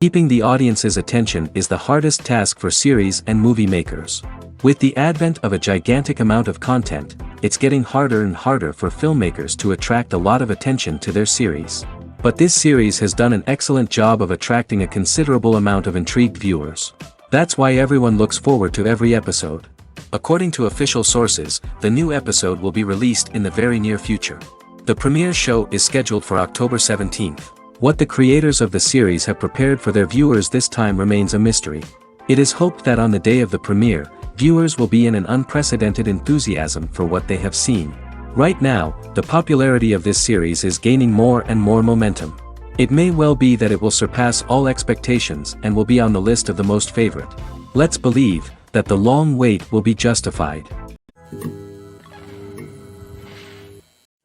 Keeping the audience's attention is the hardest task for series and movie makers. With the advent of a gigantic amount of content, it's getting harder and harder for filmmakers to attract a lot of attention to their series. But this series has done an excellent job of attracting a considerable amount of intrigued viewers. That's why everyone looks forward to every episode. According to official sources, the new episode will be released in the very near future. The premiere show is scheduled for October 17th. What the creators of the series have prepared for their viewers this time remains a mystery. It is hoped that on the day of the premiere, viewers will be in an unprecedented enthusiasm for what they have seen. Right now, the popularity of this series is gaining more and more momentum. It may well be that it will surpass all expectations and will be on the list of the most favorite. Let's believe that the long wait will be justified.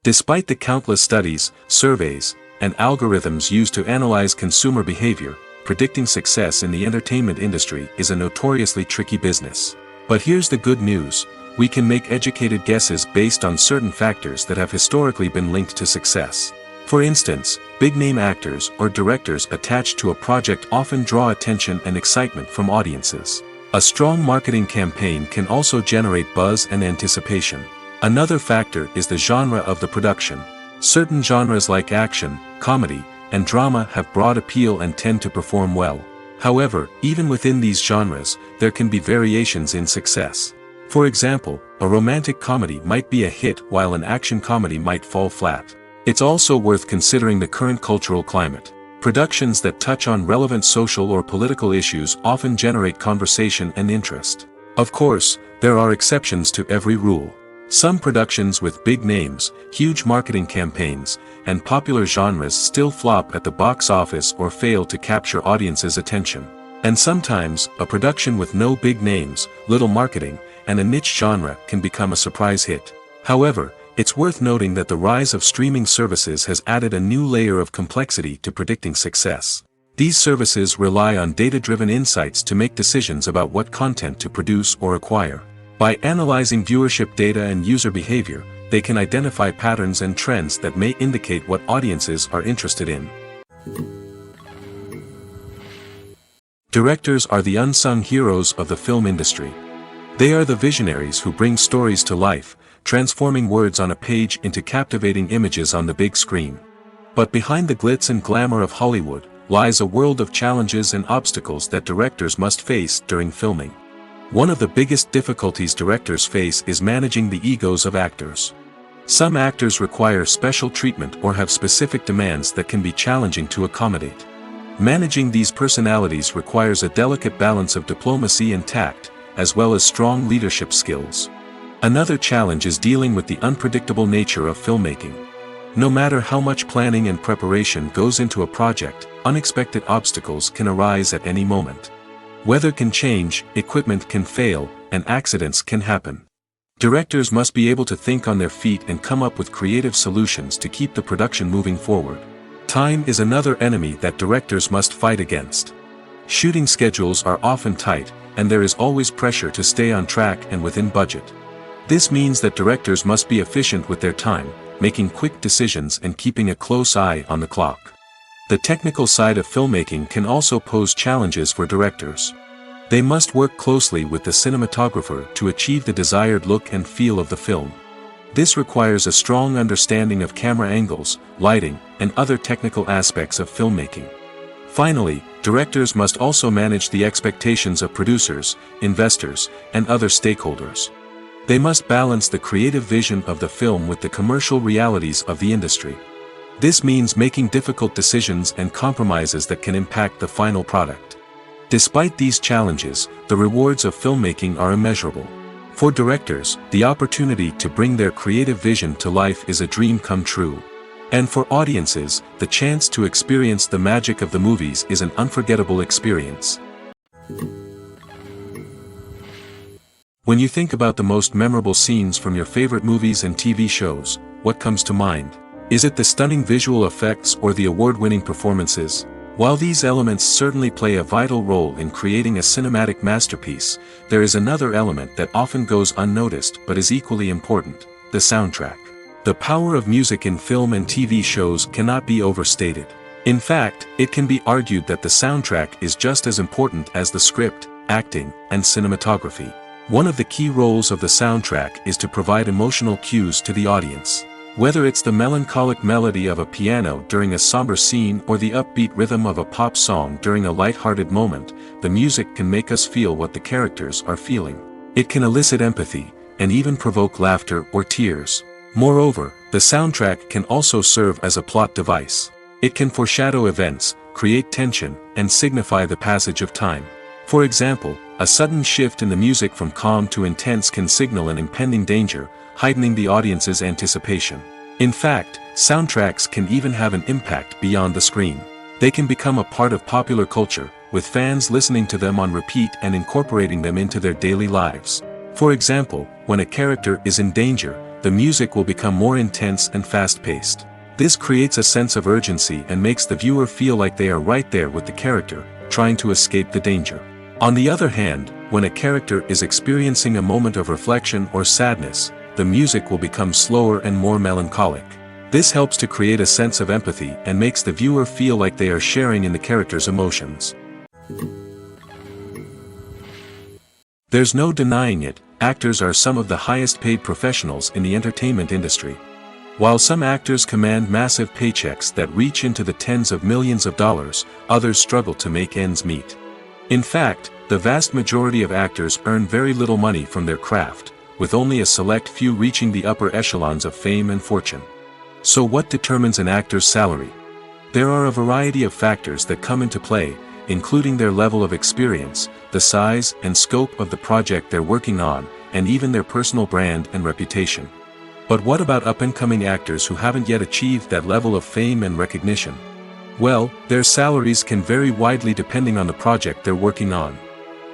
Despite the countless studies, surveys, and algorithms used to analyze consumer behavior, predicting success in the entertainment industry is a notoriously tricky business. But here's the good news: we can make educated guesses based on certain factors that have historically been linked to success. For instance, big-name actors or directors attached to a project often draw attention and excitement from audiences. A strong marketing campaign can also generate buzz and anticipation. Another factor is the genre of the production. Certain genres like action, comedy, and drama have broad appeal and tend to perform well. However, even within these genres, there can be variations in success. For example, a romantic comedy might be a hit while an action comedy might fall flat. It's also worth considering the current cultural climate. Productions that touch on relevant social or political issues often generate conversation and interest. Of course, there are exceptions to every rule. Some productions with big names, huge marketing campaigns, and popular genres still flop at the box office or fail to capture audiences' attention. And sometimes, a production with no big names, little marketing, and a niche genre can become a surprise hit. However, it's worth noting that the rise of streaming services has added a new layer of complexity to predicting success. These services rely on data-driven insights to make decisions about what content to produce or acquire. By analyzing viewership data and user behavior, they can identify patterns and trends that may indicate what audiences are interested in. Directors are the unsung heroes of the film industry. They are the visionaries who bring stories to life, transforming words on a page into captivating images on the big screen. But behind the glitz and glamour of Hollywood lies a world of challenges and obstacles that directors must face during filming. One of the biggest difficulties directors face is managing the egos of actors. Some actors require special treatment or have specific demands that can be challenging to accommodate. Managing these personalities requires a delicate balance of diplomacy and tact, as well as strong leadership skills. Another challenge is dealing with the unpredictable nature of filmmaking. No matter how much planning and preparation goes into a project, unexpected obstacles can arise at any moment. Weather can change, equipment can fail, and accidents can happen. Directors must be able to think on their feet and come up with creative solutions to keep the production moving forward. Time is another enemy that directors must fight against. Shooting schedules are often tight, and there is always pressure to stay on track and within budget. This means that directors must be efficient with their time, making quick decisions and keeping a close eye on the clock. The technical side of filmmaking can also pose challenges for directors. They must work closely with the cinematographer to achieve the desired look and feel of the film. This requires a strong understanding of camera angles, lighting, and other technical aspects of filmmaking. Finally, directors must also manage the expectations of producers, investors, and other stakeholders. They must balance the creative vision of the film with the commercial realities of the industry. This means making difficult decisions and compromises that can impact the final product. Despite these challenges, the rewards of filmmaking are immeasurable. For directors, the opportunity to bring their creative vision to life is a dream come true. And for audiences, the chance to experience the magic of the movies is an unforgettable experience. When you think about the most memorable scenes from your favorite movies and TV shows, what comes to mind? Is it the stunning visual effects or the award-winning performances? While these elements certainly play a vital role in creating a cinematic masterpiece, there is another element that often goes unnoticed but is equally important: the soundtrack. The power of music in film and TV shows cannot be overstated. In fact, it can be argued that the soundtrack is just as important as the script, acting, and cinematography. One of the key roles of the soundtrack is to provide emotional cues to the audience. Whether it's the melancholic melody of a piano during a somber scene or the upbeat rhythm of a pop song during a light-hearted moment, the music can make us feel what the characters are feeling. It can elicit empathy, and even provoke laughter or tears. Moreover, the soundtrack can also serve as a plot device. It can foreshadow events, create tension, and signify the passage of time. For example, a sudden shift in the music from calm to intense can signal an impending danger, heightening the audience's anticipation. In fact, soundtracks can even have an impact beyond the screen. They can become a part of popular culture, with fans listening to them on repeat and incorporating them into their daily lives. For example, when a character is in danger, the music will become more intense and fast-paced. This creates a sense of urgency and makes the viewer feel like they are right there with the character, trying to escape the danger. On the other hand, when a character is experiencing a moment of reflection or sadness, the music will become slower and more melancholic. This helps to create a sense of empathy and makes the viewer feel like they are sharing in the character's emotions. There's no denying it, actors are some of the highest paid professionals in the entertainment industry. While some actors command massive paychecks that reach into the tens of millions of dollars, others struggle to make ends meet. In fact, the vast majority of actors earn very little money from their craft, with only a select few reaching the upper echelons of fame and fortune. So what determines an actor's salary? There are a variety of factors that come into play, including their level of experience, the size and scope of the project they're working on, and even their personal brand and reputation. But what about up-and-coming actors who haven't yet achieved that level of fame and recognition? Well, their salaries can vary widely depending on the project they're working on.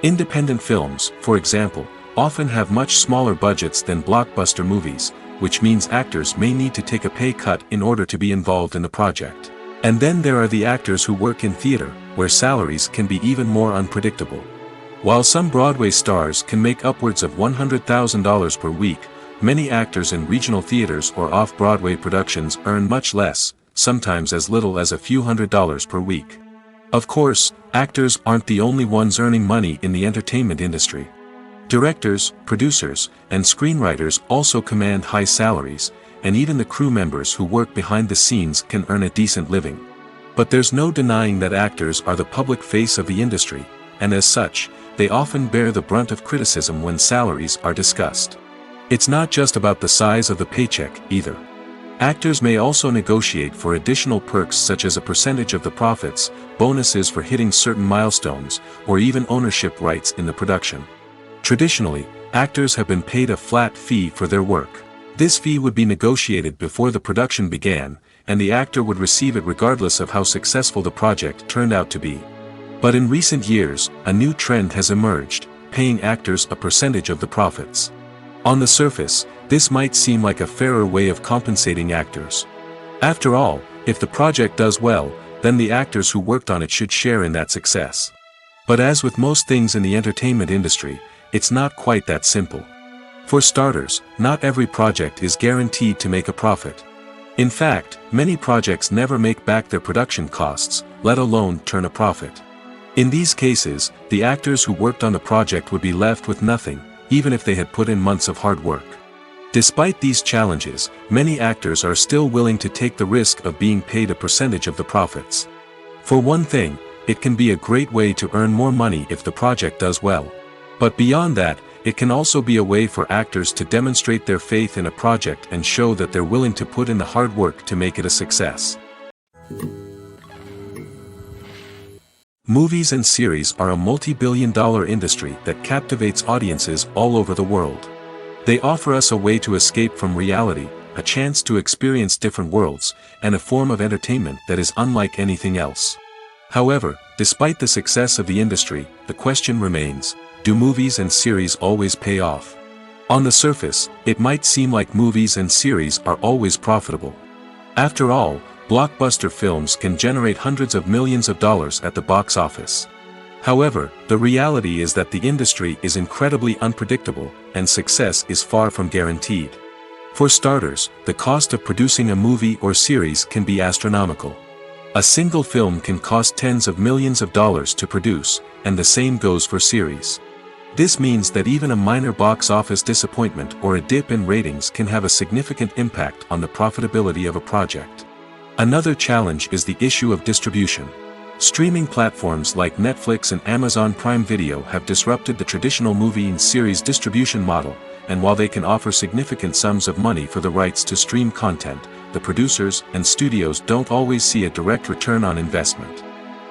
Independent films, for example, often have much smaller budgets than blockbuster movies, which means actors may need to take a pay cut in order to be involved in the project. And then there are the actors who work in theater, where salaries can be even more unpredictable. While some Broadway stars can make upwards of $100,000 per week, many actors in regional theaters or off-Broadway productions earn much less, sometimes as little as a few $100s per week. Of course, actors aren't the only ones earning money in the entertainment industry. Directors, producers, and screenwriters also command high salaries, and even the crew members who work behind the scenes can earn a decent living. But there's no denying that actors are the public face of the industry, and as such, they often bear the brunt of criticism when salaries are discussed. It's not just about the size of the paycheck, either. Actors may also negotiate for additional perks such as a percentage of the profits, bonuses for hitting certain milestones, or even ownership rights in the production. Traditionally, actors have been paid a flat fee for their work. This fee would be negotiated before the production began, and the actor would receive it regardless of how successful the project turned out to be. But in recent years, a new trend has emerged, paying actors a percentage of the profits. On the surface, this might seem like a fairer way of compensating actors. After all, if the project does well, then the actors who worked on it should share in that success. But as with most things in the entertainment industry, it's not quite that simple. For starters, not every project is guaranteed to make a profit. In fact, many projects never make back their production costs, let alone turn a profit. In these cases, the actors who worked on the project would be left with nothing, even if they had put in months of hard work. Despite these challenges, many actors are still willing to take the risk of being paid a percentage of the profits. For one thing, it can be a great way to earn more money if the project does well. But beyond that, it can also be a way for actors to demonstrate their faith in a project and show that they're willing to put in the hard work to make it a success. Movies and series are a multi-billion-dollar industry that captivates audiences all over the world. They offer us a way to escape from reality, a chance to experience different worlds, and a form of entertainment that is unlike anything else. However, despite the success of the industry, the question remains, do movies and series always pay off? On the surface, it might seem like movies and series are always profitable. After all, blockbuster films can generate hundreds of millions of dollars at the box office. However, the reality is that the industry is incredibly unpredictable, and success is far from guaranteed. For starters, the cost of producing a movie or series can be astronomical. A single film can cost tens of millions of dollars to produce, and the same goes for series. This means that even a minor box office disappointment or a dip in ratings can have a significant impact on the profitability of a project. Another challenge is the issue of distribution. Streaming platforms like Netflix and Amazon Prime Video have disrupted the traditional movie and series distribution model, and while they can offer significant sums of money for the rights to stream content, the producers and studios don't always see a direct return on investment.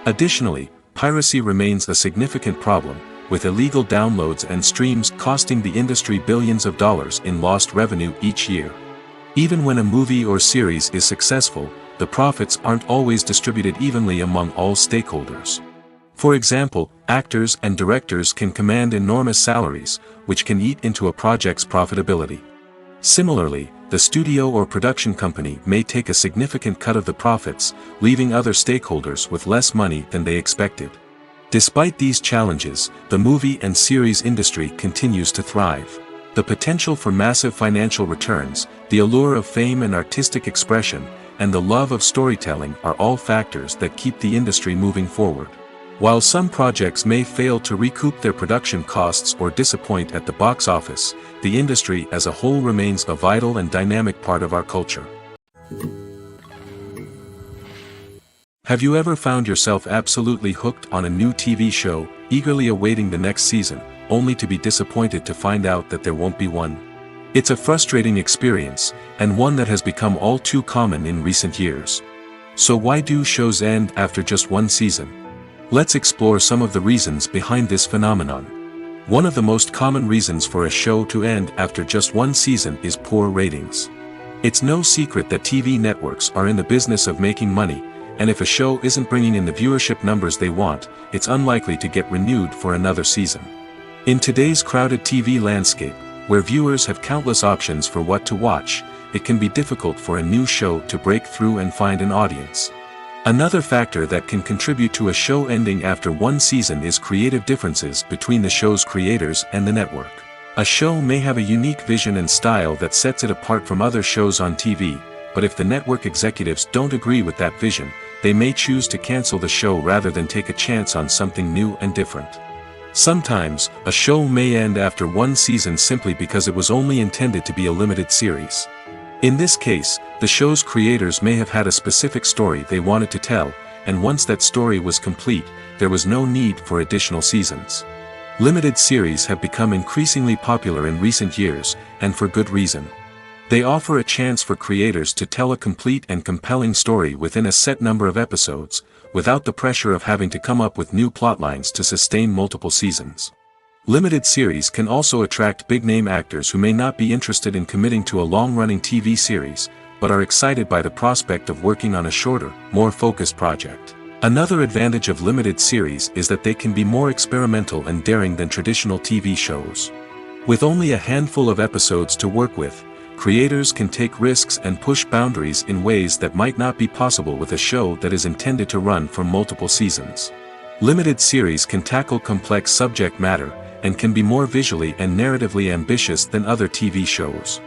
Additionally, piracy remains a significant problem, with illegal downloads and streams costing the industry billions of dollars in lost revenue each year. Even when a movie or series is successful, the profits aren't always distributed evenly among all stakeholders. For example, actors and directors can command enormous salaries, which can eat into a project's profitability. Similarly, the studio or production company may take a significant cut of the profits, leaving other stakeholders with less money than they expected. Despite these challenges, the movie and series industry continues to thrive. The potential for massive financial returns, the allure of fame and artistic expression, and the love of storytelling are all factors that keep the industry moving forward. While some projects may fail to recoup their production costs or disappoint at the box office, the industry as a whole remains a vital and dynamic part of our culture. Have you ever found yourself absolutely hooked on a new TV show, eagerly awaiting the next season, only to be disappointed to find out that there won't be one? It's a frustrating experience, and one that has become all too common in recent years. So why do shows end after just one season? Let's explore some of the reasons behind this phenomenon. One of the most common reasons for a show to end after just one season is poor ratings. It's no secret that TV networks are in the business of making money, and if a show isn't bringing in the viewership numbers they want, it's unlikely to get renewed for another season. In today's crowded TV landscape, where viewers have countless options for what to watch, it can be difficult for a new show to break through and find an audience. Another factor that can contribute to a show ending after one season is creative differences between the show's creators and the network. A show may have a unique vision and style that sets it apart from other shows on TV, but if the network executives don't agree with that vision, they may choose to cancel the show rather than take a chance on something new and different. Sometimes, a show may end after one season simply because it was only intended to be a limited series. In this case, the show's creators may have had a specific story they wanted to tell, and once that story was complete, there was no need for additional seasons. Limited series have become increasingly popular in recent years, and for good reason. They offer a chance for creators to tell a complete and compelling story within a set number of episodes, without the pressure of having to come up with new plotlines to sustain multiple seasons. Limited series can also attract big-name actors who may not be interested in committing to a long-running TV series, but are excited by the prospect of working on a shorter, more focused project. Another advantage of limited series is that they can be more experimental and daring than traditional TV shows. With only a handful of episodes to work with, creators can take risks and push boundaries in ways that might not be possible with a show that is intended to run for multiple seasons. Limited series can tackle complex subject matter, and can be more visually and narratively ambitious than other TV shows.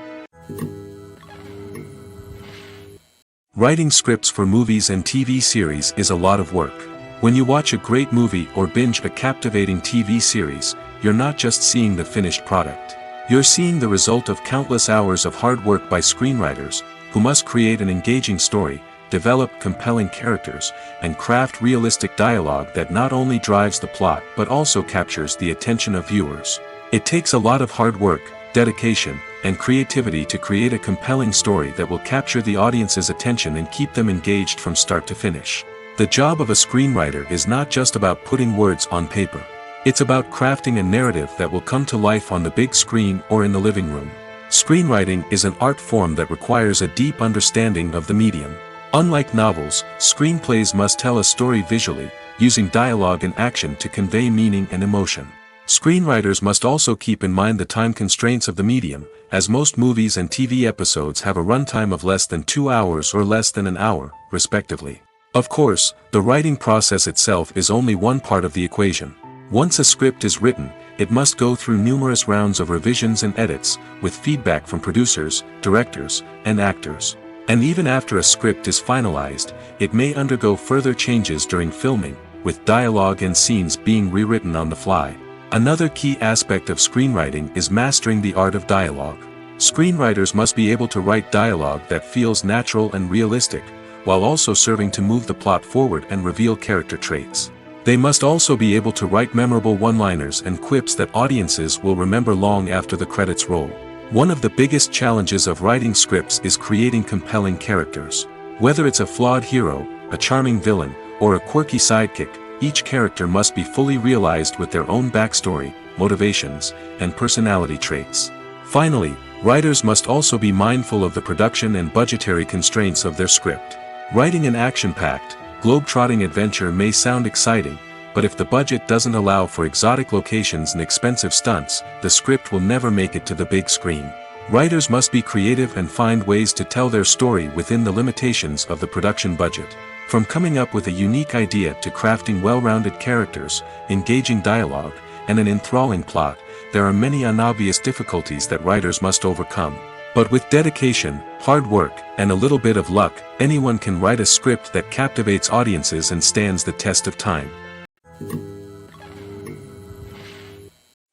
Writing scripts for movies and TV series is a lot of work. When you watch a great movie or binge a captivating TV series, you're not just seeing the finished product. You're seeing the result of countless hours of hard work by screenwriters, who must create an engaging story, develop compelling characters, and craft realistic dialogue that not only drives the plot but also captures the attention of viewers. It takes a lot of hard work, dedication, and creativity to create a compelling story that will capture the audience's attention and keep them engaged from start to finish. The job of a screenwriter is not just about putting words on paper. It's about crafting a narrative that will come to life on the big screen or in the living room. Screenwriting is an art form that requires a deep understanding of the medium. Unlike novels, screenplays must tell a story visually, using dialogue and action to convey meaning and emotion. Screenwriters must also keep in mind the time constraints of the medium, as most movies and TV episodes have a runtime of less than 2 hours or less than an hour, respectively. Of course, the writing process itself is only one part of the equation. Once a script is written, it must go through numerous rounds of revisions and edits, with feedback from producers, directors, and actors. And even after a script is finalized, it may undergo further changes during filming, with dialogue and scenes being rewritten on the fly. Another key aspect of screenwriting is mastering the art of dialogue. Screenwriters must be able to write dialogue that feels natural and realistic, while also serving to move the plot forward and reveal character traits. They must also be able to write memorable one-liners and quips that audiences will remember long after the credits roll. One of the biggest challenges of writing scripts is creating compelling characters. Whether it's a flawed hero, a charming villain, or a quirky sidekick, each character must be fully realized with their own backstory, motivations, and personality traits. Finally, writers must also be mindful of the production and budgetary constraints of their script. Writing an action-packed, globe-trotting adventure may sound exciting, but if the budget doesn't allow for exotic locations and expensive stunts, the script will never make it to the big screen. Writers must be creative and find ways to tell their story within the limitations of the production budget. From coming up with a unique idea to crafting well-rounded characters, engaging dialogue, and an enthralling plot, there are many unobvious difficulties that writers must overcome. But with dedication, hard work, and a little bit of luck, anyone can write a script that captivates audiences and stands the test of time.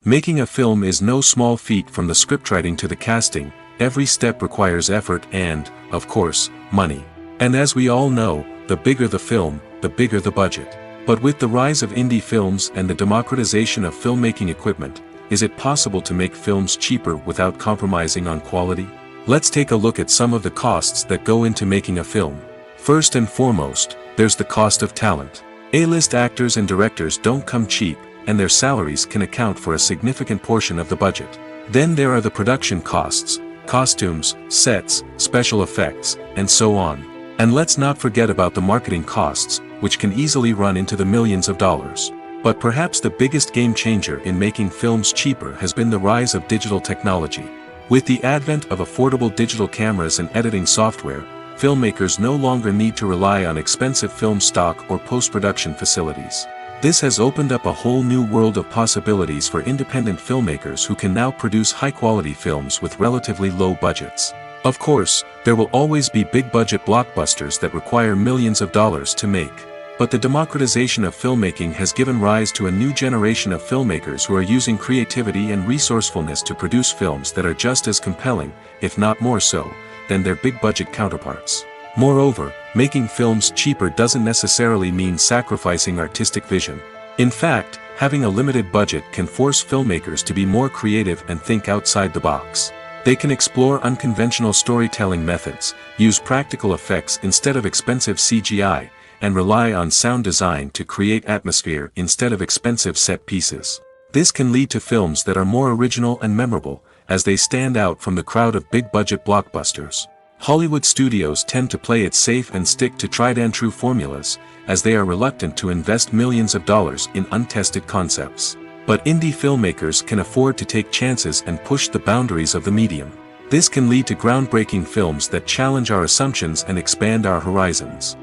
Making a film is no small feat. From the scriptwriting to the casting, every step requires effort and, of course, money. And as we all know, the bigger the film, the bigger the budget. But with the rise of indie films and the democratization of filmmaking equipment, is it possible to make films cheaper without compromising on quality? Let's take a look at some of the costs that go into making a film. First and foremost, there's the cost of talent. A-list actors and directors don't come cheap, and their salaries can account for a significant portion of the budget. Then there are the production costs, costumes, sets, special effects, and so on. And let's not forget about the marketing costs, which can easily run into the millions of dollars. But perhaps the biggest game changer in making films cheaper has been the rise of digital technology. With the advent of affordable digital cameras and editing software, filmmakers no longer need to rely on expensive film stock or post-production facilities. This has opened up a whole new world of possibilities for independent filmmakers who can now produce high-quality films with relatively low budgets. Of course, there will always be big-budget blockbusters that require millions of dollars to make. But the democratization of filmmaking has given rise to a new generation of filmmakers who are using creativity and resourcefulness to produce films that are just as compelling, if not more so, than their big-budget counterparts. Moreover, making films cheaper doesn't necessarily mean sacrificing artistic vision. In fact, having a limited budget can force filmmakers to be more creative and think outside the box. They can explore unconventional storytelling methods, use practical effects instead of expensive CGI, and rely on sound design to create atmosphere instead of expensive set pieces. This can lead to films that are more original and memorable, as they stand out from the crowd of big-budget blockbusters. Hollywood studios tend to play it safe and stick to tried-and-true formulas, as they are reluctant to invest millions of dollars in untested concepts. But indie filmmakers can afford to take chances and push the boundaries of the medium. This can lead to groundbreaking films that challenge our assumptions and expand our horizons.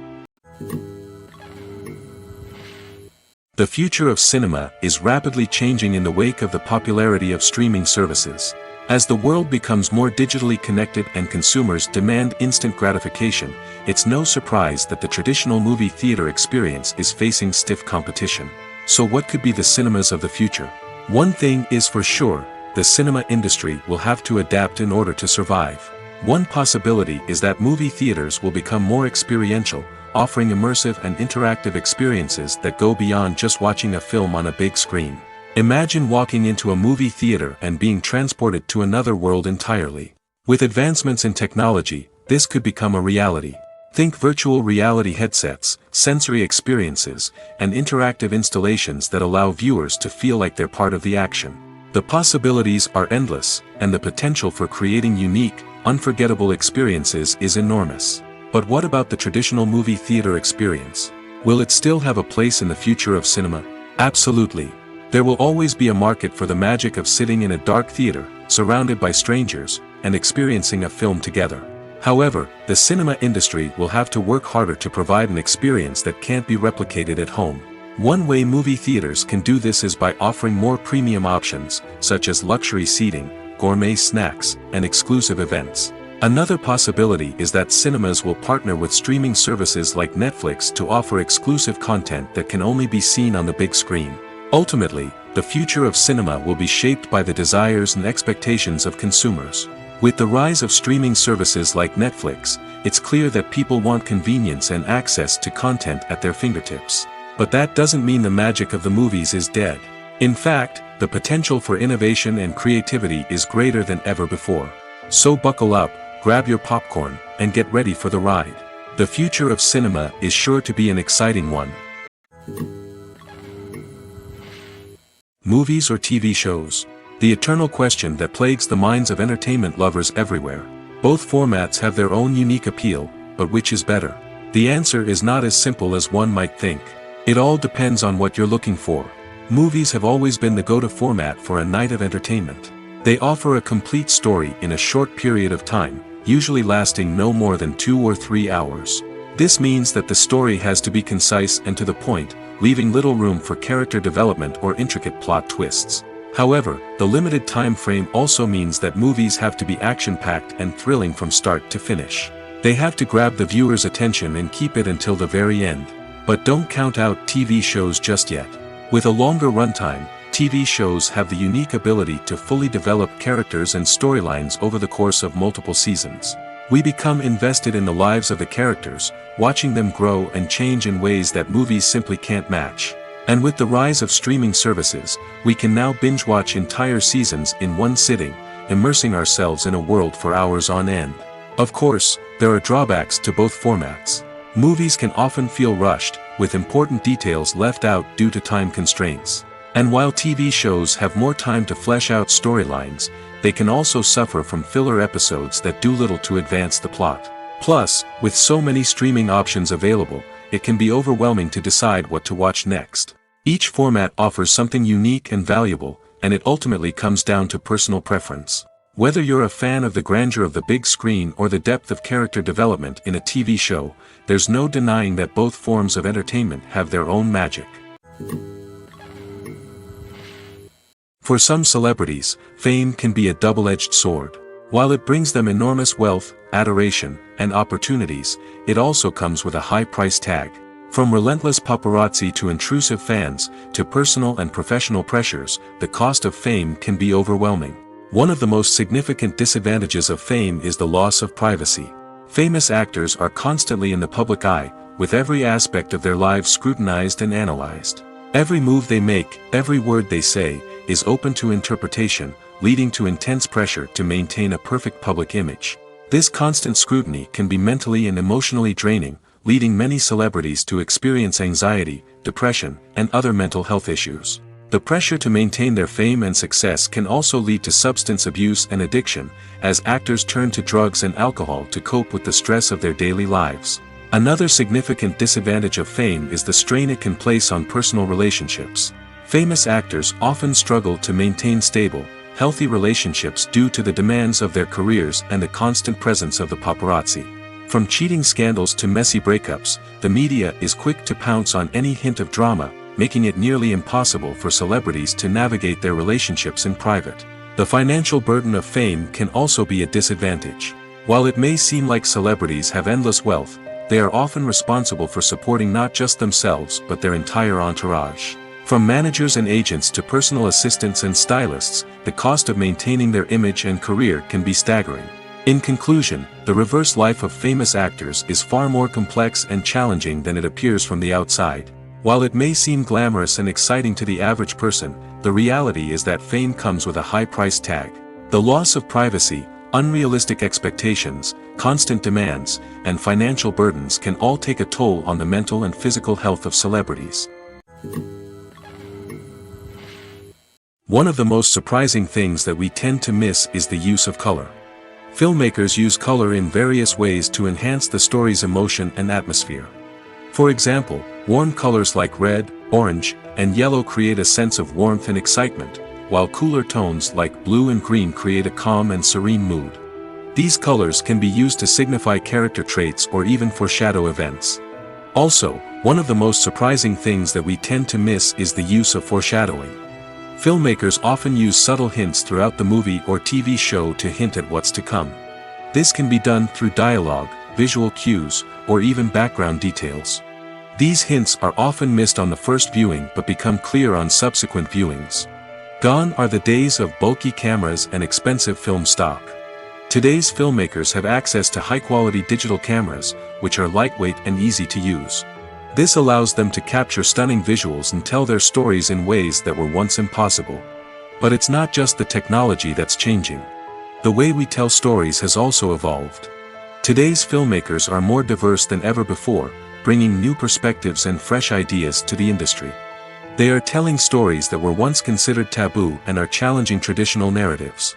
The future of cinema is rapidly changing in the wake of the popularity of streaming services. As the world becomes more digitally connected and consumers demand instant gratification, it's no surprise that the traditional movie theater experience is facing stiff competition. So what could be the cinemas of the future? One thing is for sure, the cinema industry will have to adapt in order to survive. One possibility is that movie theaters will become more experiential, offering immersive and interactive experiences that go beyond just watching a film on a big screen. Imagine walking into a movie theater and being transported to another world entirely. With advancements in technology, this could become a reality. Think virtual reality headsets, sensory experiences, and interactive installations that allow viewers to feel like they're part of the action. The possibilities are endless, and the potential for creating unique, unforgettable experiences is enormous. But what about the traditional movie theater experience? Will it still have a place in the future of cinema? Absolutely. There will always be a market for the magic of sitting in a dark theater, surrounded by strangers, and experiencing a film together. However, the cinema industry will have to work harder to provide an experience that can't be replicated at home. One way movie theaters can do this is by offering more premium options, such as luxury seating, gourmet snacks, and exclusive events. Another possibility is that cinemas will partner with streaming services like Netflix to offer exclusive content that can only be seen on the big screen. Ultimately, the future of cinema will be shaped by the desires and expectations of consumers. With the rise of streaming services like Netflix, it's clear that people want convenience and access to content at their fingertips. But that doesn't mean the magic of the movies is dead. In fact, the potential for innovation and creativity is greater than ever before. So buckle up, grab your popcorn, and get ready for the ride. The future of cinema is sure to be an exciting one. Movies or TV shows? The eternal question that plagues the minds of entertainment lovers everywhere. Both formats have their own unique appeal, but which is better? The answer is not as simple as one might think. It all depends on what you're looking for. Movies have always been the go-to format for a night of entertainment. They offer a complete story in a short period of time, usually lasting no more than 2 or 3 hours. This means that the story has to be concise and to the point, leaving little room for character development or intricate plot twists. However, the limited time frame also means that movies have to be action-packed and thrilling from start to finish. They have to grab the viewer's attention and keep it until the very end. But don't count out TV shows just yet. With a longer runtime, TV shows have the unique ability to fully develop characters and storylines over the course of multiple seasons. We become invested in the lives of the characters, watching them grow and change in ways that movies simply can't match. And with the rise of streaming services, we can now binge-watch entire seasons in one sitting, immersing ourselves in a world for hours on end. Of course, there are drawbacks to both formats. Movies can often feel rushed, with important details left out due to time constraints. And while TV shows have more time to flesh out storylines, they can also suffer from filler episodes that do little to advance the plot. Plus, with so many streaming options available, it can be overwhelming to decide what to watch next. Each format offers something unique and valuable, and it ultimately comes down to personal preference. Whether you're a fan of the grandeur of the big screen or the depth of character development in a TV show, there's no denying that both forms of entertainment have their own magic. For some celebrities, fame can be a double-edged sword. While it brings them enormous wealth, adoration, and opportunities, it also comes with a high price tag. From relentless paparazzi to intrusive fans, to personal and professional pressures, the cost of fame can be overwhelming. One of the most significant disadvantages of fame is the loss of privacy. Famous actors are constantly in the public eye, with every aspect of their lives scrutinized and analyzed. Every move they make, every word they say, is open to interpretation, leading to intense pressure to maintain a perfect public image. This constant scrutiny can be mentally and emotionally draining, leading many celebrities to experience anxiety, depression, and other mental health issues. The pressure to maintain their fame and success can also lead to substance abuse and addiction, as actors turn to drugs and alcohol to cope with the stress of their daily lives. Another significant disadvantage of fame is the strain it can place on personal relationships. Famous actors often struggle to maintain stable, healthy relationships due to the demands of their careers and the constant presence of the paparazzi. From cheating scandals to messy breakups, the media is quick to pounce on any hint of drama, making it nearly impossible for celebrities to navigate their relationships in private. The financial burden of fame can also be a disadvantage. While it may seem like celebrities have endless wealth, they are often responsible for supporting not just themselves but their entire entourage. From managers and agents to personal assistants and stylists, the cost of maintaining their image and career can be staggering. In conclusion, the reverse life of famous actors is far more complex and challenging than it appears from the outside. While it may seem glamorous and exciting to the average person, the reality is that fame comes with a high price tag. The loss of privacy, unrealistic expectations, constant demands, and financial burdens can all take a toll on the mental and physical health of celebrities. One of the most surprising things that we tend to miss is the use of color. Filmmakers use color in various ways to enhance the story's emotion and atmosphere. For example, warm colors like red, orange, and yellow create a sense of warmth and excitement, while cooler tones like blue and green create a calm and serene mood. These colors can be used to signify character traits or even foreshadow events. Also, one of the most surprising things that we tend to miss is the use of foreshadowing. Filmmakers often use subtle hints throughout the movie or TV show to hint at what's to come. This can be done through dialogue, visual cues, or even background details. These hints are often missed on the first viewing but become clear on subsequent viewings. Gone are the days of bulky cameras and expensive film stock. Today's filmmakers have access to high-quality digital cameras, which are lightweight and easy to use. This allows them to capture stunning visuals and tell their stories in ways that were once impossible. But it's not just the technology that's changing. The way we tell stories has also evolved. Today's filmmakers are more diverse than ever before, bringing new perspectives and fresh ideas to the industry. They are telling stories that were once considered taboo and are challenging traditional narratives.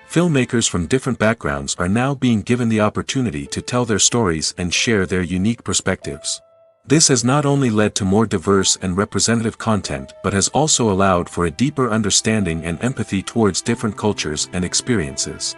Filmmakers from different backgrounds are now being given the opportunity to tell their stories and share their unique perspectives. This has not only led to more diverse and representative content but has also allowed for a deeper understanding and empathy towards different cultures and experiences.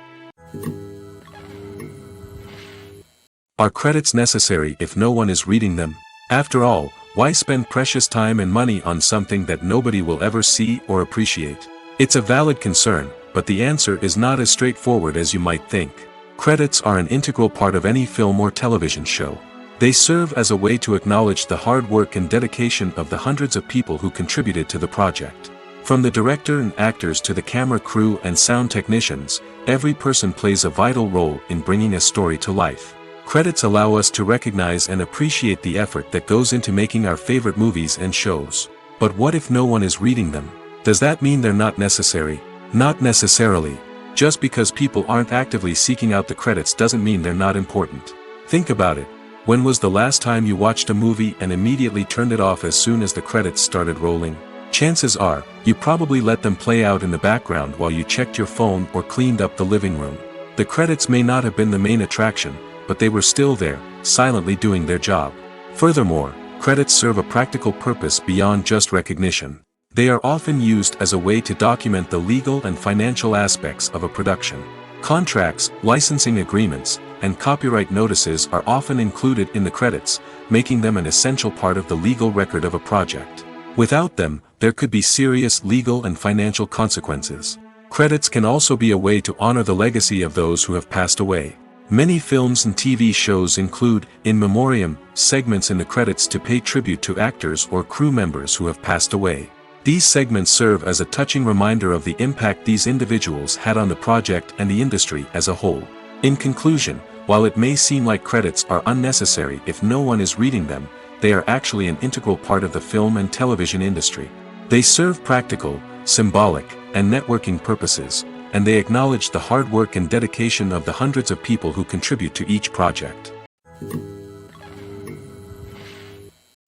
Are credits necessary if no one is reading them? After all, why spend precious time and money on something that nobody will ever see or appreciate? It's a valid concern, but the answer is not as straightforward as you might think. Credits are an integral part of any film or television show. They serve as a way to acknowledge the hard work and dedication of the hundreds of people who contributed to the project. From the director and actors to the camera crew and sound technicians, every person plays a vital role in bringing a story to life. Credits allow us to recognize and appreciate the effort that goes into making our favorite movies and shows. But what if no one is reading them? Does that mean they're not necessary? Not necessarily. Just because people aren't actively seeking out the credits doesn't mean they're not important. Think about it. When was the last time you watched a movie and immediately turned it off as soon as the credits started rolling? Chances are, you probably let them play out in the background while you checked your phone or cleaned up the living room. The credits may not have been the main attraction, but they were still there, silently doing their job. Furthermore, credits serve a practical purpose beyond just recognition. They are often used as a way to document the legal and financial aspects of a production. Contracts, licensing agreements, and copyright notices are often included in the credits, making them an essential part of the legal record of a project. Without them, there could be serious legal and financial consequences. Credits can also be a way to honor the legacy of those who have passed away. Many films and TV shows include, in memoriam, segments in the credits to pay tribute to actors or crew members who have passed away. These segments serve as a touching reminder of the impact these individuals had on the project and the industry as a whole. In conclusion, while it may seem like credits are unnecessary if no one is reading them, they are actually an integral part of the film and television industry. They serve practical, symbolic, and networking purposes, and they acknowledge the hard work and dedication of the hundreds of people who contribute to each project.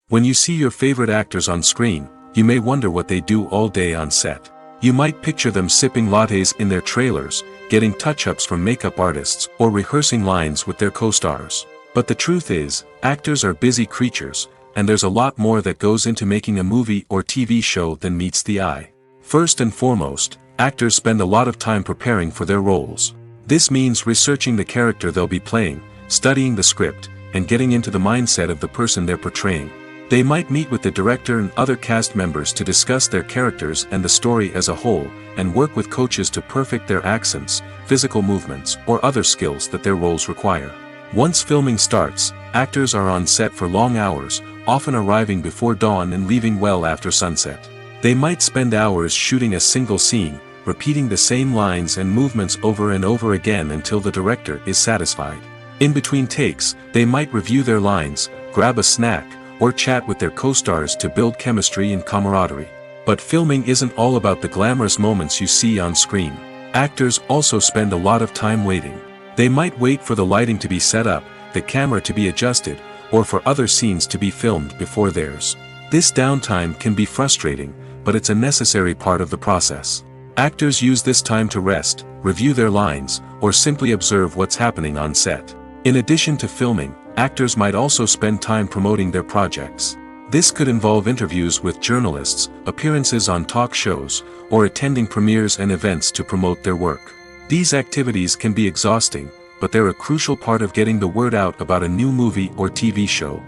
When you see your favorite actors on screen, you may wonder what they do all day on set. You might picture them sipping lattes in their trailers, getting touch-ups from makeup artists, or rehearsing lines with their co-stars. But the truth is, actors are busy creatures, and there's a lot more that goes into making a movie or TV show than meets the eye. First and foremost, actors spend a lot of time preparing for their roles. This means researching the character they'll be playing, studying the script, and getting into the mindset of the person they're portraying. They might meet with the director and other cast members to discuss their characters and the story as a whole, and work with coaches to perfect their accents, physical movements, or other skills that their roles require. Once filming starts, actors are on set for long hours, often arriving before dawn and leaving well after sunset. They might spend hours shooting a single scene, repeating the same lines and movements over and over again until the director is satisfied. In between takes, they might review their lines, grab a snack, or chat with their co-stars to build chemistry and camaraderie. But filming isn't all about the glamorous moments you see on screen. Actors also spend a lot of time waiting. They might wait for the lighting to be set up, the camera to be adjusted, or for other scenes to be filmed before theirs. This downtime can be frustrating, but it's a necessary part of the process. Actors use this time to rest, review their lines, or simply observe what's happening on set. In addition to filming, actors might also spend time promoting their projects. This could involve interviews with journalists, appearances on talk shows, or attending premieres and events to promote their work. These activities can be exhausting, but they're a crucial part of getting the word out about a new movie or TV show.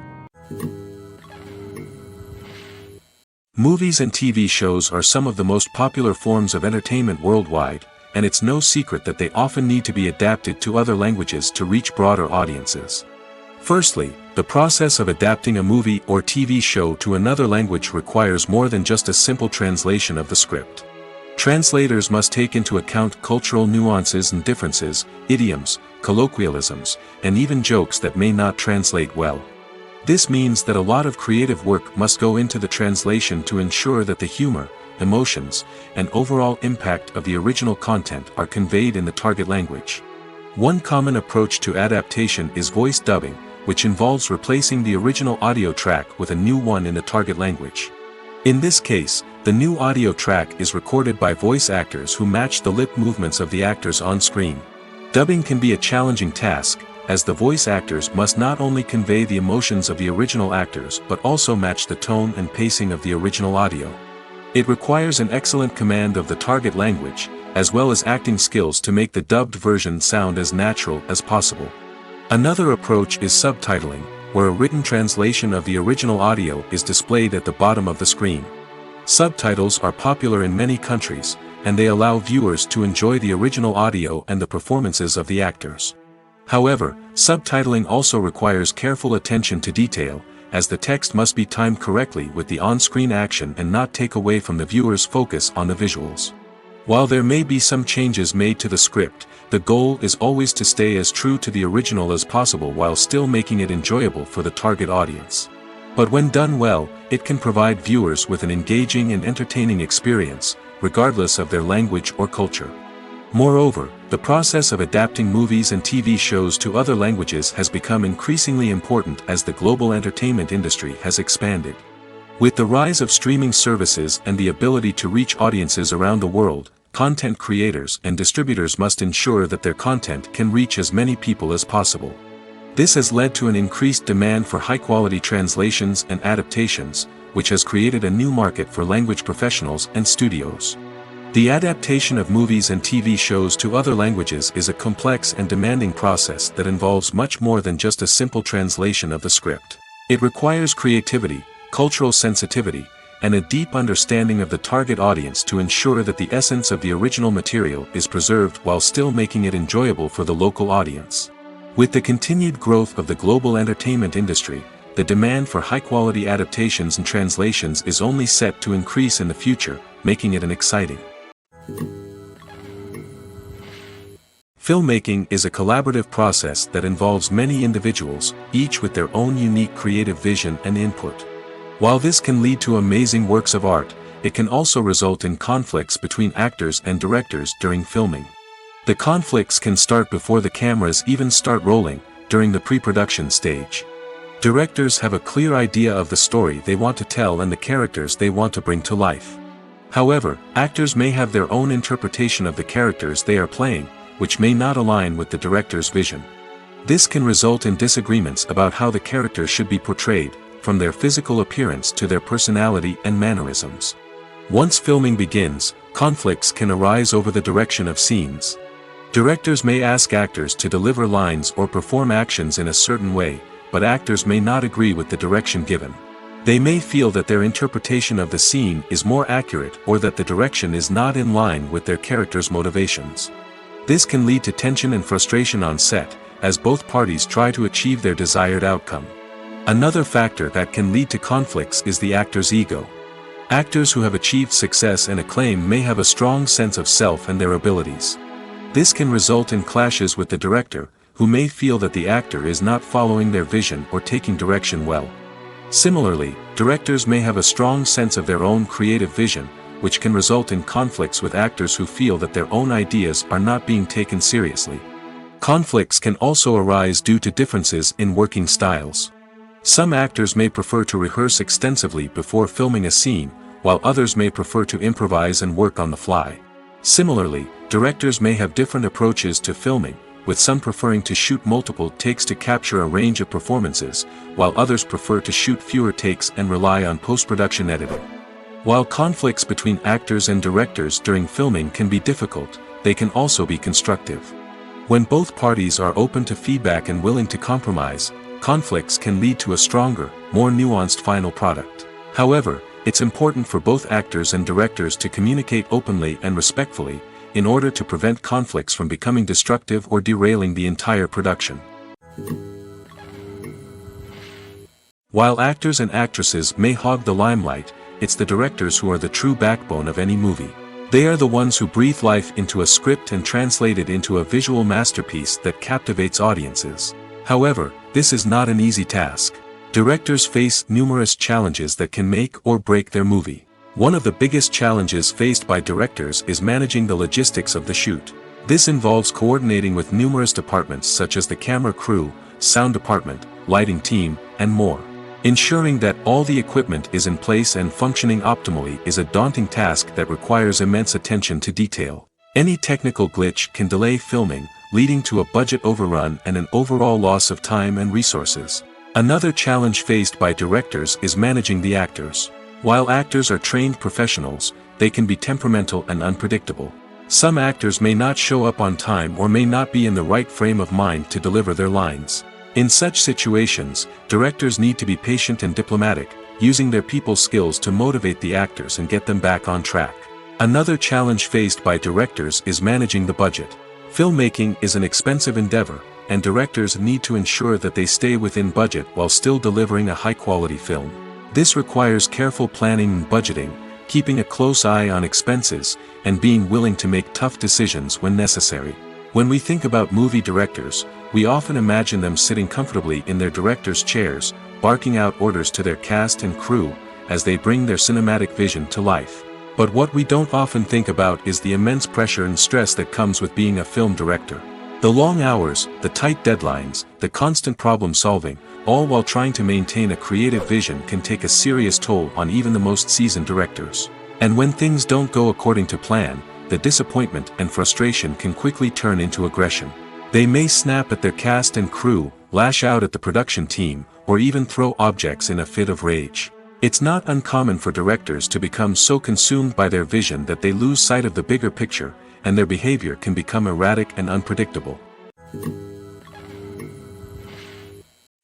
Movies and TV shows are some of the most popular forms of entertainment worldwide, and it's no secret that they often need to be adapted to other languages to reach broader audiences. Firstly, the process of adapting a movie or TV show to another language requires more than just a simple translation of the script. Translators must take into account cultural nuances and differences, idioms, colloquialisms, and even jokes that may not translate well. This means that a lot of creative work must go into the translation to ensure that the humor, emotions, and overall impact of the original content are conveyed in the target language. One common approach to adaptation is voice dubbing, which involves replacing the original audio track with a new one in the target language. In this case, the new audio track is recorded by voice actors who match the lip movements of the actors on screen. Dubbing can be a challenging task, as the voice actors must not only convey the emotions of the original actors but also match the tone and pacing of the original audio. It requires an excellent command of the target language, as well as acting skills to make the dubbed version sound as natural as possible. Another approach is subtitling, where a written translation of the original audio is displayed at the bottom of the screen. Subtitles are popular in many countries, and they allow viewers to enjoy the original audio and the performances of the actors. However, subtitling also requires careful attention to detail, as the text must be timed correctly with the on-screen action and not take away from the viewer's focus on the visuals. While there may be some changes made to the script, the goal is always to stay as true to the original as possible while still making it enjoyable for the target audience. But when done well, it can provide viewers with an engaging and entertaining experience, regardless of their language or culture. Moreover, the process of adapting movies and TV shows to other languages has become increasingly important as the global entertainment industry has expanded. With the rise of streaming services and the ability to reach audiences around the world, content creators and distributors must ensure that their content can reach as many people as possible. This has led to an increased demand for high-quality translations and adaptations, which has created a new market for language professionals and studios. The adaptation of movies and TV shows to other languages is a complex and demanding process that involves much more than just a simple translation of the script. It requires creativity, cultural sensitivity, and a deep understanding of the target audience to ensure that the essence of the original material is preserved while still making it enjoyable for the local audience. With the continued growth of the global entertainment industry, the demand for high-quality adaptations and translations is only set to increase in the future, making it an exciting. Filmmaking is a collaborative process that involves many individuals, each with their own unique creative vision and input. While this can lead to amazing works of art, it can also result in conflicts between actors and directors during filming. The conflicts can start before the cameras even start rolling, during the pre-production stage. Directors have a clear idea of the story they want to tell and the characters they want to bring to life. However, actors may have their own interpretation of the characters they are playing, which may not align with the director's vision. This can result in disagreements about how the characters should be portrayed, from their physical appearance to their personality and mannerisms. Once filming begins, conflicts can arise over the direction of scenes. Directors may ask actors to deliver lines or perform actions in a certain way, but actors may not agree with the direction given. They may feel that their interpretation of the scene is more accurate or that the direction is not in line with their character's motivations. This can lead to tension and frustration on set, as both parties try to achieve their desired outcome. Another factor that can lead to conflicts is the actor's ego. Actors who have achieved success and acclaim may have a strong sense of self and their abilities. This can result in clashes with the director, who may feel that the actor is not following their vision or taking direction well. Similarly, directors may have a strong sense of their own creative vision, which can result in conflicts with actors who feel that their own ideas are not being taken seriously. Conflicts can also arise due to differences in working styles. Some actors may prefer to rehearse extensively before filming a scene, while others may prefer to improvise and work on the fly. Similarly, directors may have different approaches to filming, with some preferring to shoot multiple takes to capture a range of performances, while others prefer to shoot fewer takes and rely on post-production editing. While conflicts between actors and directors during filming can be difficult, they can also be constructive. When both parties are open to feedback and willing to compromise, conflicts can lead to a stronger, more nuanced final product. However, it's important for both actors and directors to communicate openly and respectfully, in order to prevent conflicts from becoming destructive or derailing the entire production. While actors and actresses may hog the limelight, it's the directors who are the true backbone of any movie. They are the ones who breathe life into a script and translate it into a visual masterpiece that captivates audiences. However, this is not an easy task. Directors face numerous challenges that can make or break their movie. One of the biggest challenges faced by directors is managing the logistics of the shoot. This involves coordinating with numerous departments such as the camera crew, sound department, lighting team, and more. Ensuring that all the equipment is in place and functioning optimally is a daunting task that requires immense attention to detail. Any technical glitch can delay filming, leading to a budget overrun and an overall loss of time and resources. Another challenge faced by directors is managing the actors. While actors are trained professionals, they can be temperamental and unpredictable. Some actors may not show up on time or may not be in the right frame of mind to deliver their lines. In such situations, directors need to be patient and diplomatic, using their people skills to motivate the actors and get them back on track. Another challenge faced by directors is managing the budget. Filmmaking is an expensive endeavor, and directors need to ensure that they stay within budget while still delivering a high-quality film. This requires careful planning and budgeting, keeping a close eye on expenses, and being willing to make tough decisions when necessary. When we think about movie directors, we often imagine them sitting comfortably in their director's chairs, barking out orders to their cast and crew, as they bring their cinematic vision to life. But what we don't often think about is the immense pressure and stress that comes with being a film director. The long hours, the tight deadlines, the constant problem solving, all while trying to maintain a creative vision can take a serious toll on even the most seasoned directors. And when things don't go according to plan, the disappointment and frustration can quickly turn into aggression. They may snap at their cast and crew, lash out at the production team, or even throw objects in a fit of rage. It's not uncommon for directors to become so consumed by their vision that they lose sight of the bigger picture, and their behavior can become erratic and unpredictable.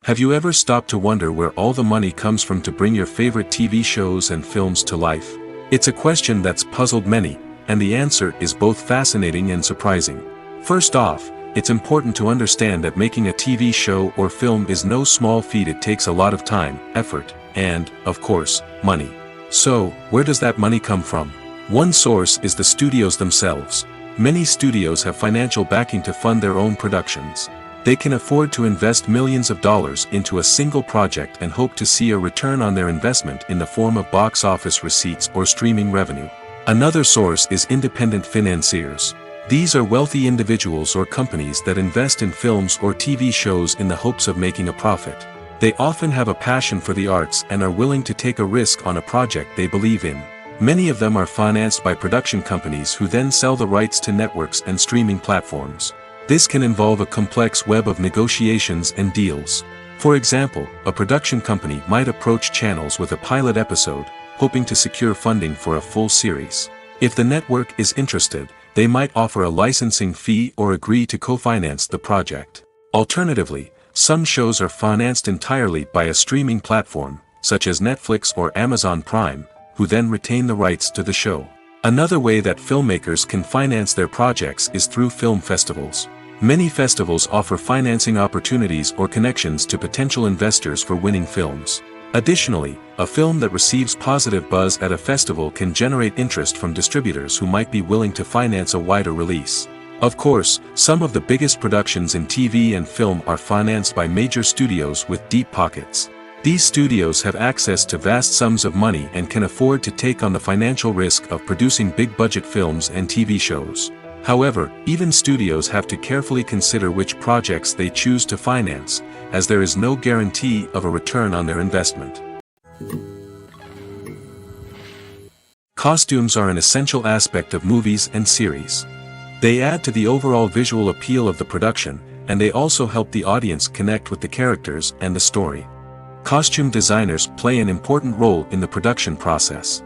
Have you ever stopped to wonder where all the money comes from to bring your favorite TV shows and films to life? It's a question that's puzzled many, and the answer is both fascinating and surprising. First off, it's important to understand that making a TV show or film is no small feat. It takes a lot of time, effort, and, of course, money. So, where does that money come from? One source is the studios themselves. Many studios have financial backing to fund their own productions. They can afford to invest millions of dollars into a single project and hope to see a return on their investment in the form of box office receipts or streaming revenue. Another source is independent financiers. These are wealthy individuals or companies that invest in films or TV shows in the hopes of making a profit. They often have a passion for the arts and are willing to take a risk on a project they believe in. Many of them are financed by production companies who then sell the rights to networks and streaming platforms. This can involve a complex web of negotiations and deals. For example, a production company might approach channels with a pilot episode, hoping to secure funding for a full series. If the network is interested, they might offer a licensing fee or agree to co-finance the project. Alternatively, some shows are financed entirely by a streaming platform, such as Netflix or Amazon Prime, who then retain the rights to the show. Another way that filmmakers can finance their projects is through film festivals. Many festivals offer financing opportunities or connections to potential investors for winning films. Additionally, a film that receives positive buzz at a festival can generate interest from distributors who might be willing to finance a wider release. Of course, some of the biggest productions in TV and film are financed by major studios with deep pockets. These studios have access to vast sums of money and can afford to take on the financial risk of producing big-budget films and TV shows. However, even studios have to carefully consider which projects they choose to finance, as there is no guarantee of a return on their investment. Costumes are an essential aspect of movies and series. They add to the overall visual appeal of the production, and they also help the audience connect with the characters and the story. Costume designers play an important role in the production process.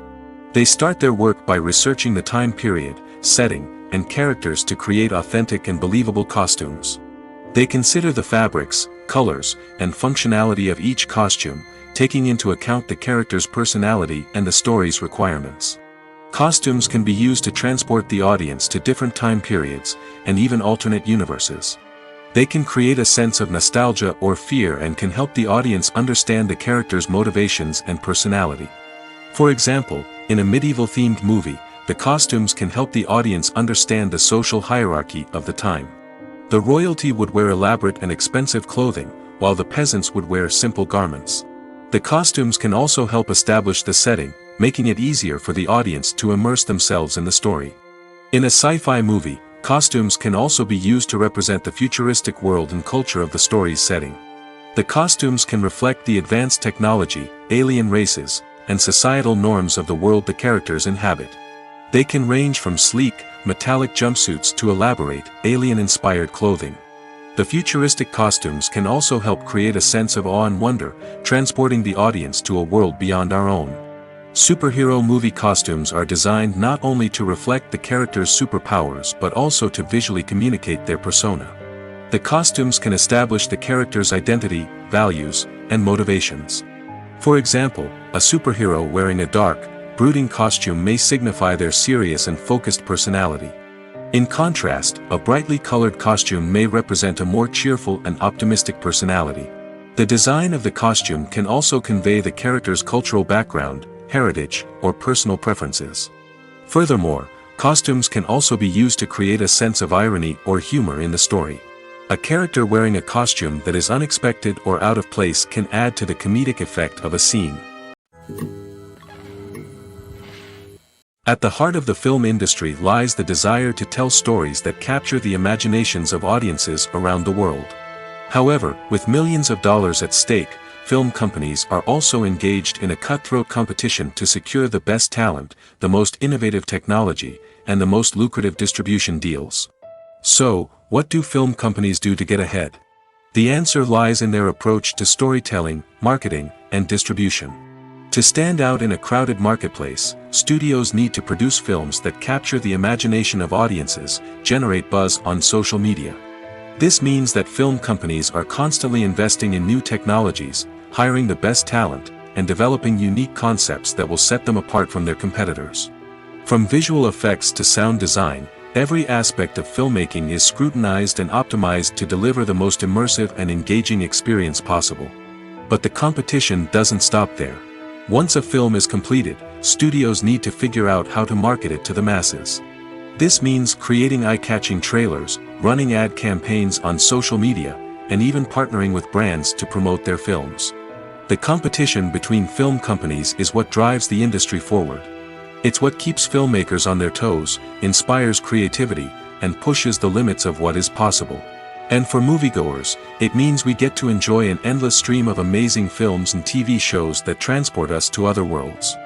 They start their work by researching the time period, setting, and characters to create authentic and believable costumes. They consider the fabrics, colors, and functionality of each costume, taking into account the character's personality and the story's requirements. Costumes can be used to transport the audience to different time periods, and even alternate universes. They can create a sense of nostalgia or fear and can help the audience understand the character's motivations and personality. For example, in a medieval-themed movie, the costumes can help the audience understand the social hierarchy of the time. The royalty would wear elaborate and expensive clothing, while the peasants would wear simple garments. The costumes can also help establish the setting, making it easier for the audience to immerse themselves in the story. In a sci-fi movie, costumes can also be used to represent the futuristic world and culture of the story's setting. The costumes can reflect the advanced technology, alien races, and societal norms of the world the characters inhabit. They can range from sleek, metallic jumpsuits to elaborate, alien-inspired clothing. The futuristic costumes can also help create a sense of awe and wonder, transporting the audience to a world beyond our own. Superhero movie costumes are designed not only to reflect the character's superpowers but also to visually communicate their persona. The costumes can establish the character's identity, values, and motivations. For example, a superhero wearing a dark, brooding costume may signify their serious and focused personality. In contrast, a brightly colored costume may represent a more cheerful and optimistic personality. The design of the costume can also convey the character's cultural background, heritage, or personal preferences. Furthermore, costumes can also be used to create a sense of irony or humor in the story. A character wearing a costume that is unexpected or out of place can add to the comedic effect of a scene. At the heart of the film industry lies the desire to tell stories that capture the imaginations of audiences around the world. However, with millions of dollars at stake, film companies are also engaged in a cutthroat competition to secure the best talent, the most innovative technology, and the most lucrative distribution deals. So, what do film companies do to get ahead? The answer lies in their approach to storytelling, marketing, and distribution. To stand out in a crowded marketplace, studios need to produce films that capture the imagination of audiences, generate buzz on social media. This means that film companies are constantly investing in new technologies, hiring the best talent, and developing unique concepts that will set them apart from their competitors. From visual effects to sound design, every aspect of filmmaking is scrutinized and optimized to deliver the most immersive and engaging experience possible. But the competition doesn't stop there. Once a film is completed, studios need to figure out how to market it to the masses. This means creating eye-catching trailers, running ad campaigns on social media, and even partnering with brands to promote their films. The competition between film companies is what drives the industry forward. It's what keeps filmmakers on their toes, inspires creativity, and pushes the limits of what is possible. And for moviegoers, it means we get to enjoy an endless stream of amazing films and TV shows that transport us to other worlds.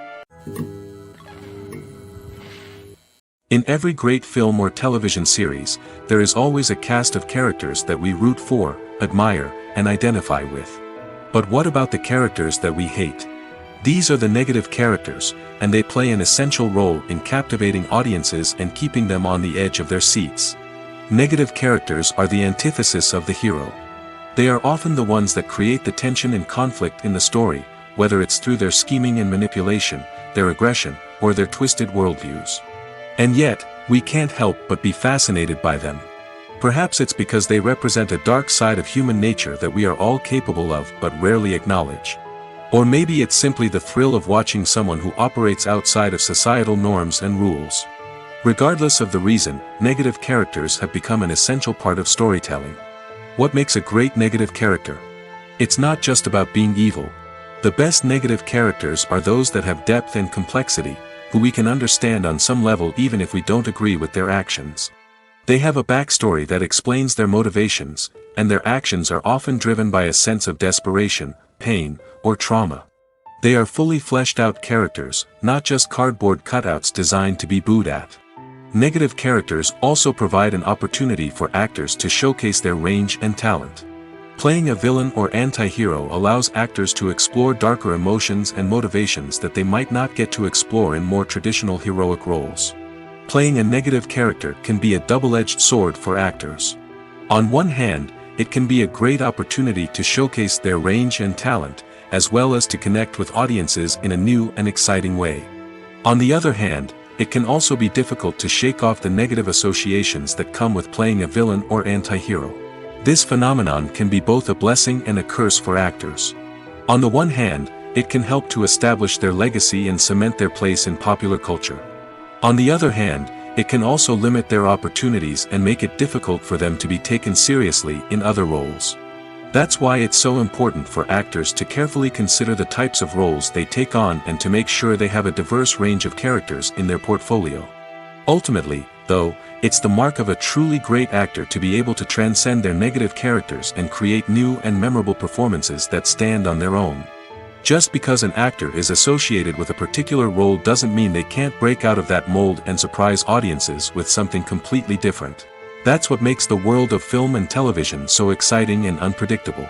In every great film or television series, there is always a cast of characters that we root for, admire, and identify with. But what about the characters that we hate? These are the negative characters, and they play an essential role in captivating audiences and keeping them on the edge of their seats. Negative characters are the antithesis of the hero. They are often the ones that create the tension and conflict in the story, whether it's through their scheming and manipulation, their aggression, or their twisted worldviews. And yet, we can't help but be fascinated by them. Perhaps it's because they represent a dark side of human nature that we are all capable of but rarely acknowledge. Or maybe it's simply the thrill of watching someone who operates outside of societal norms and rules. Regardless of the reason, negative characters have become an essential part of storytelling. What makes a great negative character? It's not just about being evil. The best negative characters are those that have depth and complexity, who we can understand on some level even if we don't agree with their actions. They have a backstory that explains their motivations, and their actions are often driven by a sense of desperation, pain, or trauma. They are fully fleshed out characters, not just cardboard cutouts designed to be booed at. Negative characters also provide an opportunity for actors to showcase their range and talent. Playing a villain or anti-hero allows actors to explore darker emotions and motivations that they might not get to explore in more traditional heroic roles. Playing a negative character can be a double-edged sword for actors. On one hand, it can be a great opportunity to showcase their range and talent, as well as to connect with audiences in a new and exciting way. On the other hand, it can also be difficult to shake off the negative associations that come with playing a villain or anti-hero. This phenomenon can be both a blessing and a curse for actors. On the one hand, it can help to establish their legacy and cement their place in popular culture. On the other hand, it can also limit their opportunities and make it difficult for them to be taken seriously in other roles. That's why it's so important for actors to carefully consider the types of roles they take on and to make sure they have a diverse range of characters in their portfolio. Ultimately, though, it's the mark of a truly great actor to be able to transcend their negative characters and create new and memorable performances that stand on their own. Just because an actor is associated with a particular role doesn't mean they can't break out of that mold and surprise audiences with something completely different. That's what makes the world of film and television so exciting and unpredictable.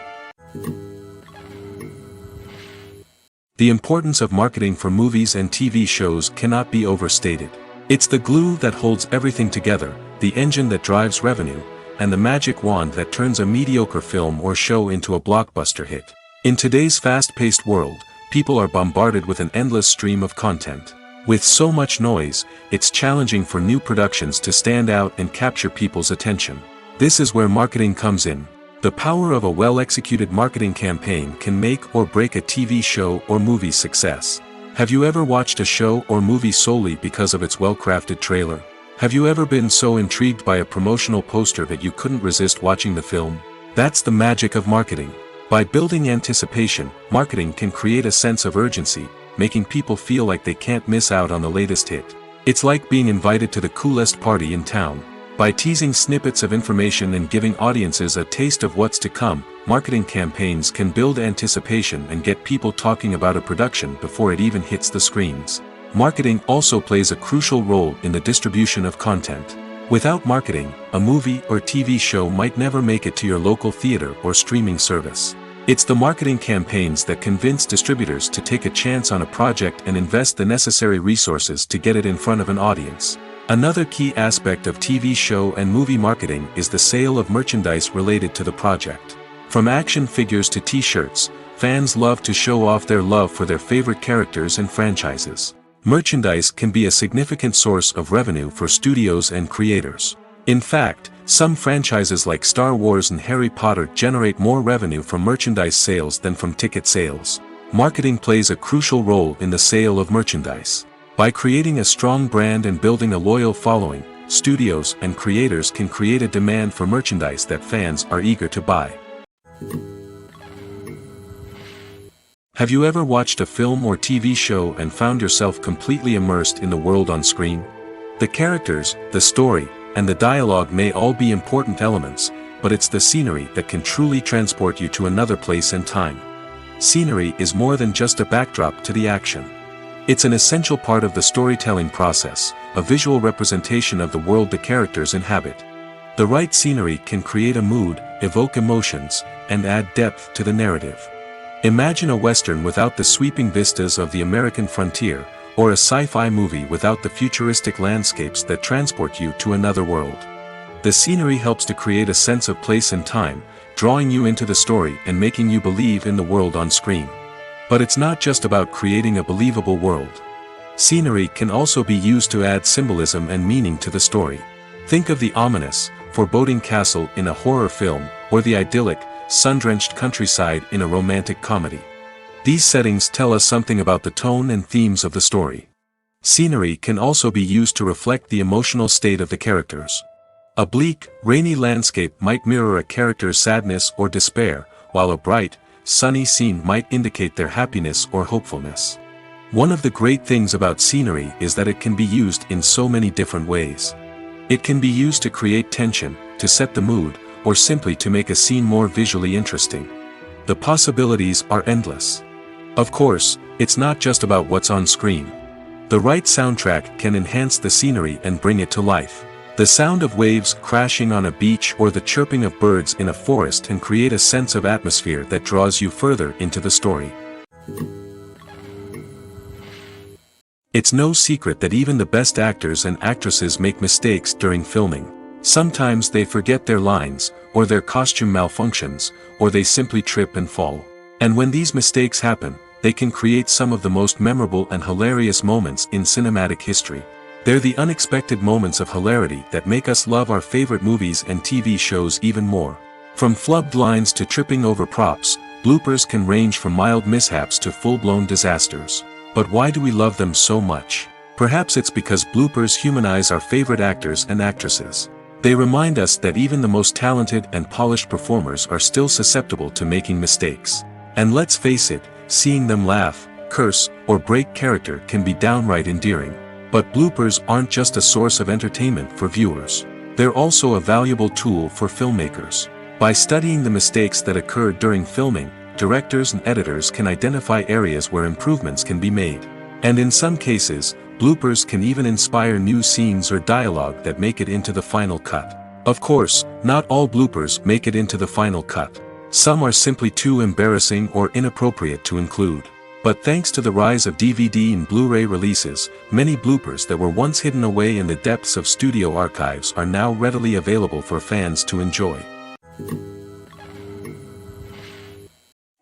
The importance of marketing for movies and TV shows cannot be overstated. It's the glue that holds everything together, the engine that drives revenue, and the magic wand that turns a mediocre film or show into a blockbuster hit. In today's fast-paced world, people are bombarded with an endless stream of content. With so much noise, it's challenging for new productions to stand out and capture people's attention. This is where marketing comes in. The power of a well-executed marketing campaign can make or break a TV show or movie's success. Have you ever watched a show or movie solely because of its well-crafted trailer? Have you ever been so intrigued by a promotional poster that you couldn't resist watching the film? That's the magic of marketing. By building anticipation, marketing can create a sense of urgency, making people feel like they can't miss out on the latest hit. It's like being invited to the coolest party in town. By teasing snippets of information and giving audiences a taste of what's to come, marketing campaigns can build anticipation and get people talking about a production before it even hits the screens. Marketing also plays a crucial role in the distribution of content. Without marketing, a movie or TV show might never make it to your local theater or streaming service. It's the marketing campaigns that convince distributors to take a chance on a project and invest the necessary resources to get it in front of an audience. Another key aspect of TV show and movie marketing is the sale of merchandise related to the project. From action figures to t-shirts, fans love to show off their love for their favorite characters and franchises. Merchandise can be a significant source of revenue for studios and creators. In fact, some franchises like Star Wars and Harry Potter generate more revenue from merchandise sales than from ticket sales. Marketing plays a crucial role in the sale of merchandise. By creating a strong brand and building a loyal following, studios and creators can create a demand for merchandise that fans are eager to buy. Have you ever watched a film or TV show and found yourself completely immersed in the world on screen? The characters, the story, and the dialogue may all be important elements, but it's the scenery that can truly transport you to another place and time. Scenery is more than just a backdrop to the action. It's an essential part of the storytelling process, a visual representation of the world the characters inhabit. The right scenery can create a mood, evoke emotions, and add depth to the narrative. Imagine a Western without the sweeping vistas of the American frontier, or a sci-fi movie without the futuristic landscapes that transport you to another world. The scenery helps to create a sense of place and time, drawing you into the story and making you believe in the world on screen. But it's not just about creating a believable world. Scenery can also be used to add symbolism and meaning to the story. Think of the ominous, foreboding castle in a horror film, or the idyllic, sun-drenched countryside in a romantic comedy. These settings tell us something about the tone and themes of the story. Scenery can also be used to reflect the emotional state of the characters. A bleak, rainy landscape might mirror a character's sadness or despair, while a bright, sunny scene might indicate their happiness or hopefulness. One of the great things about scenery is that it can be used in so many different ways. It can be used to create tension, to set the mood, or simply to make a scene more visually interesting. The possibilities are endless. Of course, it's not just about what's on screen. The right soundtrack can enhance the scenery and bring it to life. The sound of waves crashing on a beach or the chirping of birds in a forest can create a sense of atmosphere that draws you further into the story. It's no secret that even the best actors and actresses make mistakes during filming. Sometimes they forget their lines, or their costume malfunctions, or they simply trip and fall. And when these mistakes happen, they can create some of the most memorable and hilarious moments in cinematic history. They're the unexpected moments of hilarity that make us love our favorite movies and TV shows even more. From flubbed lines to tripping over props, bloopers can range from mild mishaps to full-blown disasters. But why do we love them so much? Perhaps it's because bloopers humanize our favorite actors and actresses. They remind us that even the most talented and polished performers are still susceptible to making mistakes. And let's face it, seeing them laugh, curse, or break character can be downright endearing. But bloopers aren't just a source of entertainment for viewers. They're also a valuable tool for filmmakers. By studying the mistakes that occurred during filming, directors and editors can identify areas where improvements can be made. And in some cases, bloopers can even inspire new scenes or dialogue that make it into the final cut. Of course, not all bloopers make it into the final cut. Some are simply too embarrassing or inappropriate to include. But thanks to the rise of DVD and Blu-ray releases, many bloopers that were once hidden away in the depths of studio archives are now readily available for fans to enjoy.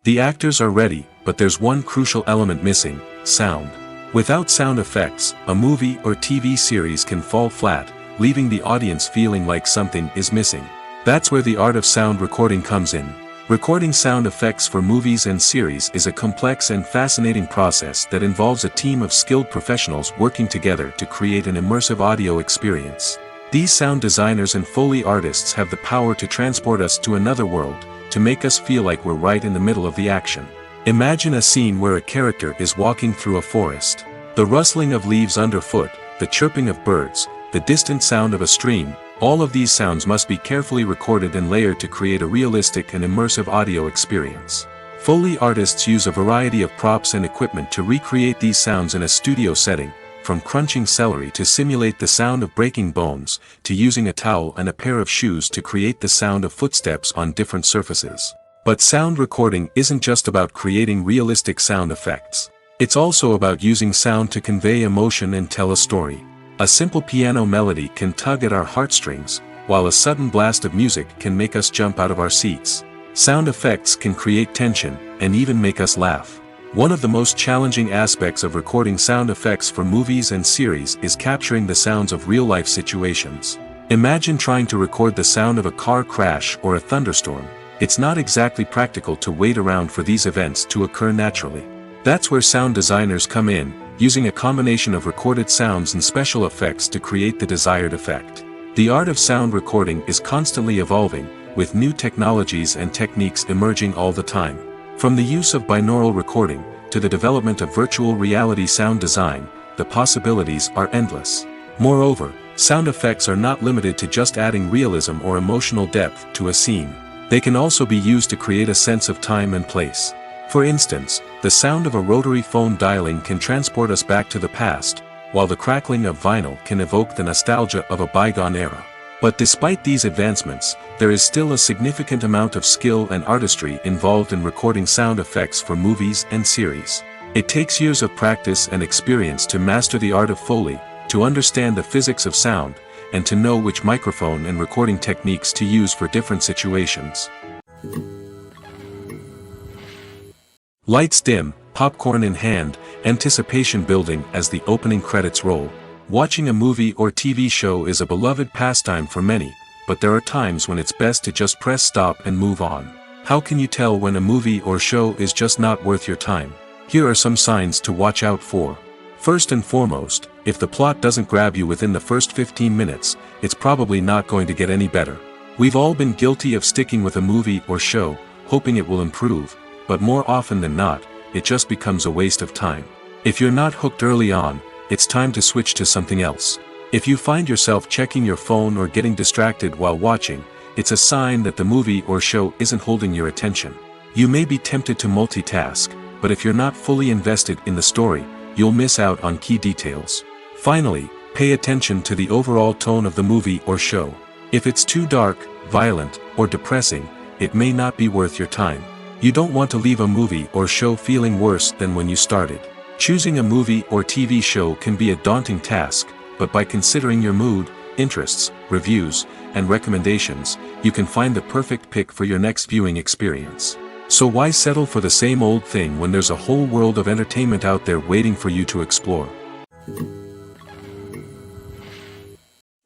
The actors are ready, but there's one crucial element missing: sound. Without sound effects, a movie or TV series can fall flat, leaving the audience feeling like something is missing. That's where the art of sound recording comes in. Recording sound effects for movies and series is a complex and fascinating process that involves a team of skilled professionals working together to create an immersive audio experience. These sound designers and Foley artists have the power to transport us to another world, to make us feel like we're right in the middle of the action. Imagine a scene where a character is walking through a forest. The rustling of leaves underfoot, the chirping of birds, the distant sound of a stream, all of these sounds must be carefully recorded and layered to create a realistic and immersive audio experience. Foley artists use a variety of props and equipment to recreate these sounds in a studio setting, from crunching celery to simulate the sound of breaking bones, to using a towel and a pair of shoes to create the sound of footsteps on different surfaces. But sound recording isn't just about creating realistic sound effects. It's also about using sound to convey emotion and tell a story. A simple piano melody can tug at our heartstrings, while a sudden blast of music can make us jump out of our seats. Sound effects can create tension, and even make us laugh. One of the most challenging aspects of recording sound effects for movies and series is capturing the sounds of real-life situations. Imagine trying to record the sound of a car crash or a thunderstorm. It's not exactly practical to wait around for these events to occur naturally. That's where sound designers come in, using a combination of recorded sounds and special effects to create the desired effect. The art of sound recording is constantly evolving, with new technologies and techniques emerging all the time. From the use of binaural recording, to the development of virtual reality sound design, the possibilities are endless. Moreover, sound effects are not limited to just adding realism or emotional depth to a scene. They can also be used to create a sense of time and place. For instance, the sound of a rotary phone dialing can transport us back to the past, while the crackling of vinyl can evoke the nostalgia of a bygone era. But despite these advancements, there is still a significant amount of skill and artistry involved in recording sound effects for movies and series. It takes years of practice and experience to master the art of Foley, to understand the physics of sound, and to know which microphone and recording techniques to use for different situations. Lights dim, popcorn in hand, anticipation building as the opening credits roll. Watching a movie or TV show is a beloved pastime for many, but there are times when it's best to just press stop and move on. How can you tell when a movie or show is just not worth your time? Here are some signs to watch out for. First and foremost, if the plot doesn't grab you within the first 15 minutes, it's probably not going to get any better. We've all been guilty of sticking with a movie or show, hoping it will improve, but more often than not, it just becomes a waste of time. If you're not hooked early on, it's time to switch to something else. If you find yourself checking your phone or getting distracted while watching, it's a sign that the movie or show isn't holding your attention. You may be tempted to multitask, but if you're not fully invested in the story, you'll miss out on key details. Finally, pay attention to the overall tone of the movie or show. If it's too dark, violent, or depressing, it may not be worth your time. You don't want to leave a movie or show feeling worse than when you started. Choosing a movie or TV show can be a daunting task, but by considering your mood, interests, reviews, and recommendations, you can find the perfect pick for your next viewing experience. So why settle for the same old thing when there's a whole world of entertainment out there waiting for you to explore?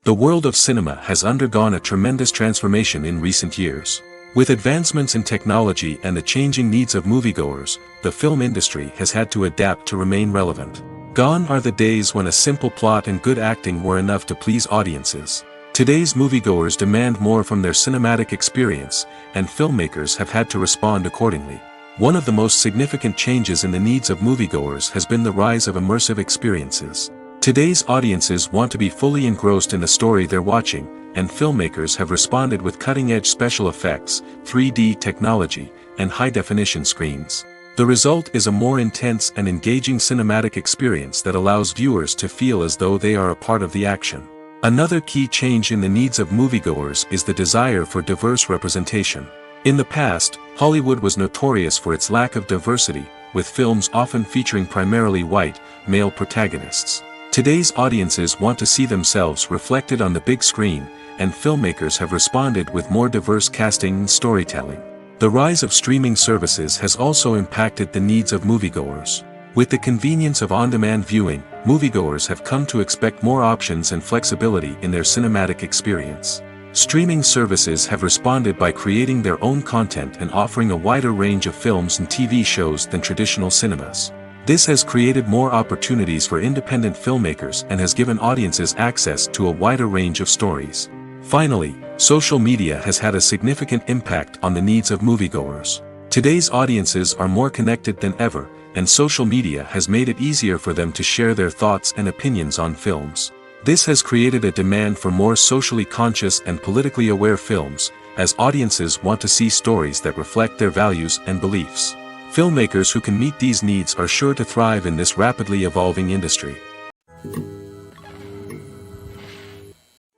The world of cinema has undergone a tremendous transformation in recent years. With advancements in technology and the changing needs of moviegoers, the film industry has had to adapt to remain relevant. Gone are the days when a simple plot and good acting were enough to please audiences. Today's moviegoers demand more from their cinematic experience, and filmmakers have had to respond accordingly. One of the most significant changes in the needs of moviegoers has been the rise of immersive experiences. Today's audiences want to be fully engrossed in the story they're watching, and filmmakers have responded with cutting-edge special effects, 3D technology, and high-definition screens. The result is a more intense and engaging cinematic experience that allows viewers to feel as though they are a part of the action. Another key change in the needs of moviegoers is the desire for diverse representation. In the past, Hollywood was notorious for its lack of diversity, with films often featuring primarily white, male protagonists. Today's audiences want to see themselves reflected on the big screen, and filmmakers have responded with more diverse casting and storytelling. The rise of streaming services has also impacted the needs of moviegoers. With the convenience of on-demand viewing, moviegoers have come to expect more options and flexibility in their cinematic experience. Streaming services have responded by creating their own content and offering a wider range of films and TV shows than traditional cinemas. This has created more opportunities for independent filmmakers and has given audiences access to a wider range of stories. Finally, social media has had a significant impact on the needs of moviegoers. Today's audiences are more connected than ever, and social media has made it easier for them to share their thoughts and opinions on films. This has created a demand for more socially conscious and politically aware films, as audiences want to see stories that reflect their values and beliefs. Filmmakers who can meet these needs are sure to thrive in this rapidly evolving industry.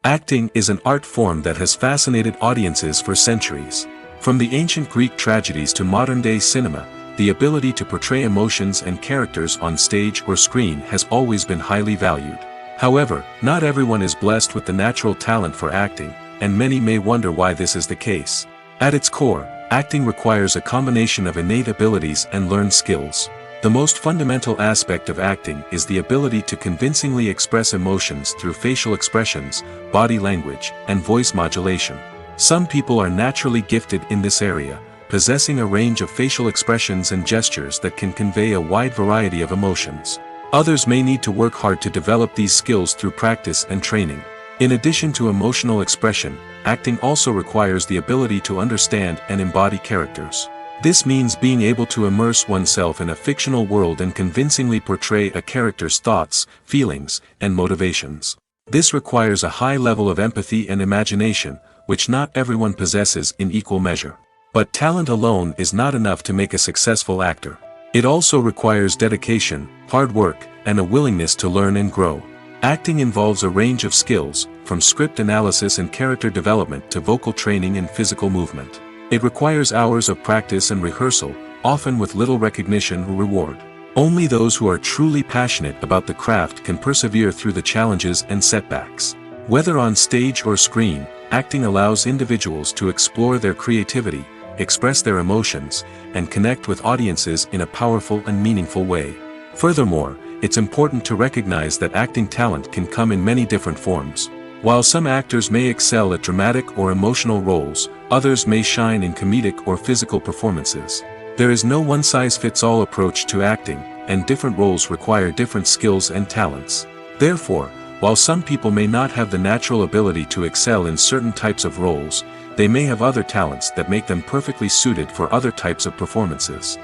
Acting is an art form that has fascinated audiences for centuries. From the ancient Greek tragedies to modern-day cinema, the ability to portray emotions and characters on stage or screen has always been highly valued. However, not everyone is blessed with the natural talent for acting, and many may wonder why this is the case. At its core, acting requires a combination of innate abilities and learned skills. The most fundamental aspect of acting is the ability to convincingly express emotions through facial expressions, body language, and voice modulation. Some people are naturally gifted in this area, possessing a range of facial expressions and gestures that can convey a wide variety of emotions. Others may need to work hard to develop these skills through practice and training. In addition to emotional expression, acting also requires the ability to understand and embody characters. This means being able to immerse oneself in a fictional world and convincingly portray a character's thoughts, feelings, and motivations. This requires a high level of empathy and imagination, which not everyone possesses in equal measure. But talent alone is not enough to make a successful actor. It also requires dedication, hard work, and a willingness to learn and grow. Acting involves a range of skills, from script analysis and character development to vocal training and physical movement. It requires hours of practice and rehearsal, often with little recognition or reward. Only those who are truly passionate about the craft can persevere through the challenges and setbacks. Whether on stage or screen, acting allows individuals to explore their creativity, express their emotions, and connect with audiences in a powerful and meaningful way. Furthermore, it's important to recognize that acting talent can come in many different forms. While some actors may excel at dramatic or emotional roles, others may shine in comedic or physical performances. There is no one-size-fits-all approach to acting, and different roles require different skills and talents. Therefore, while some people may not have the natural ability to excel in certain types of roles, they may have other talents that make them perfectly suited for other types of performances.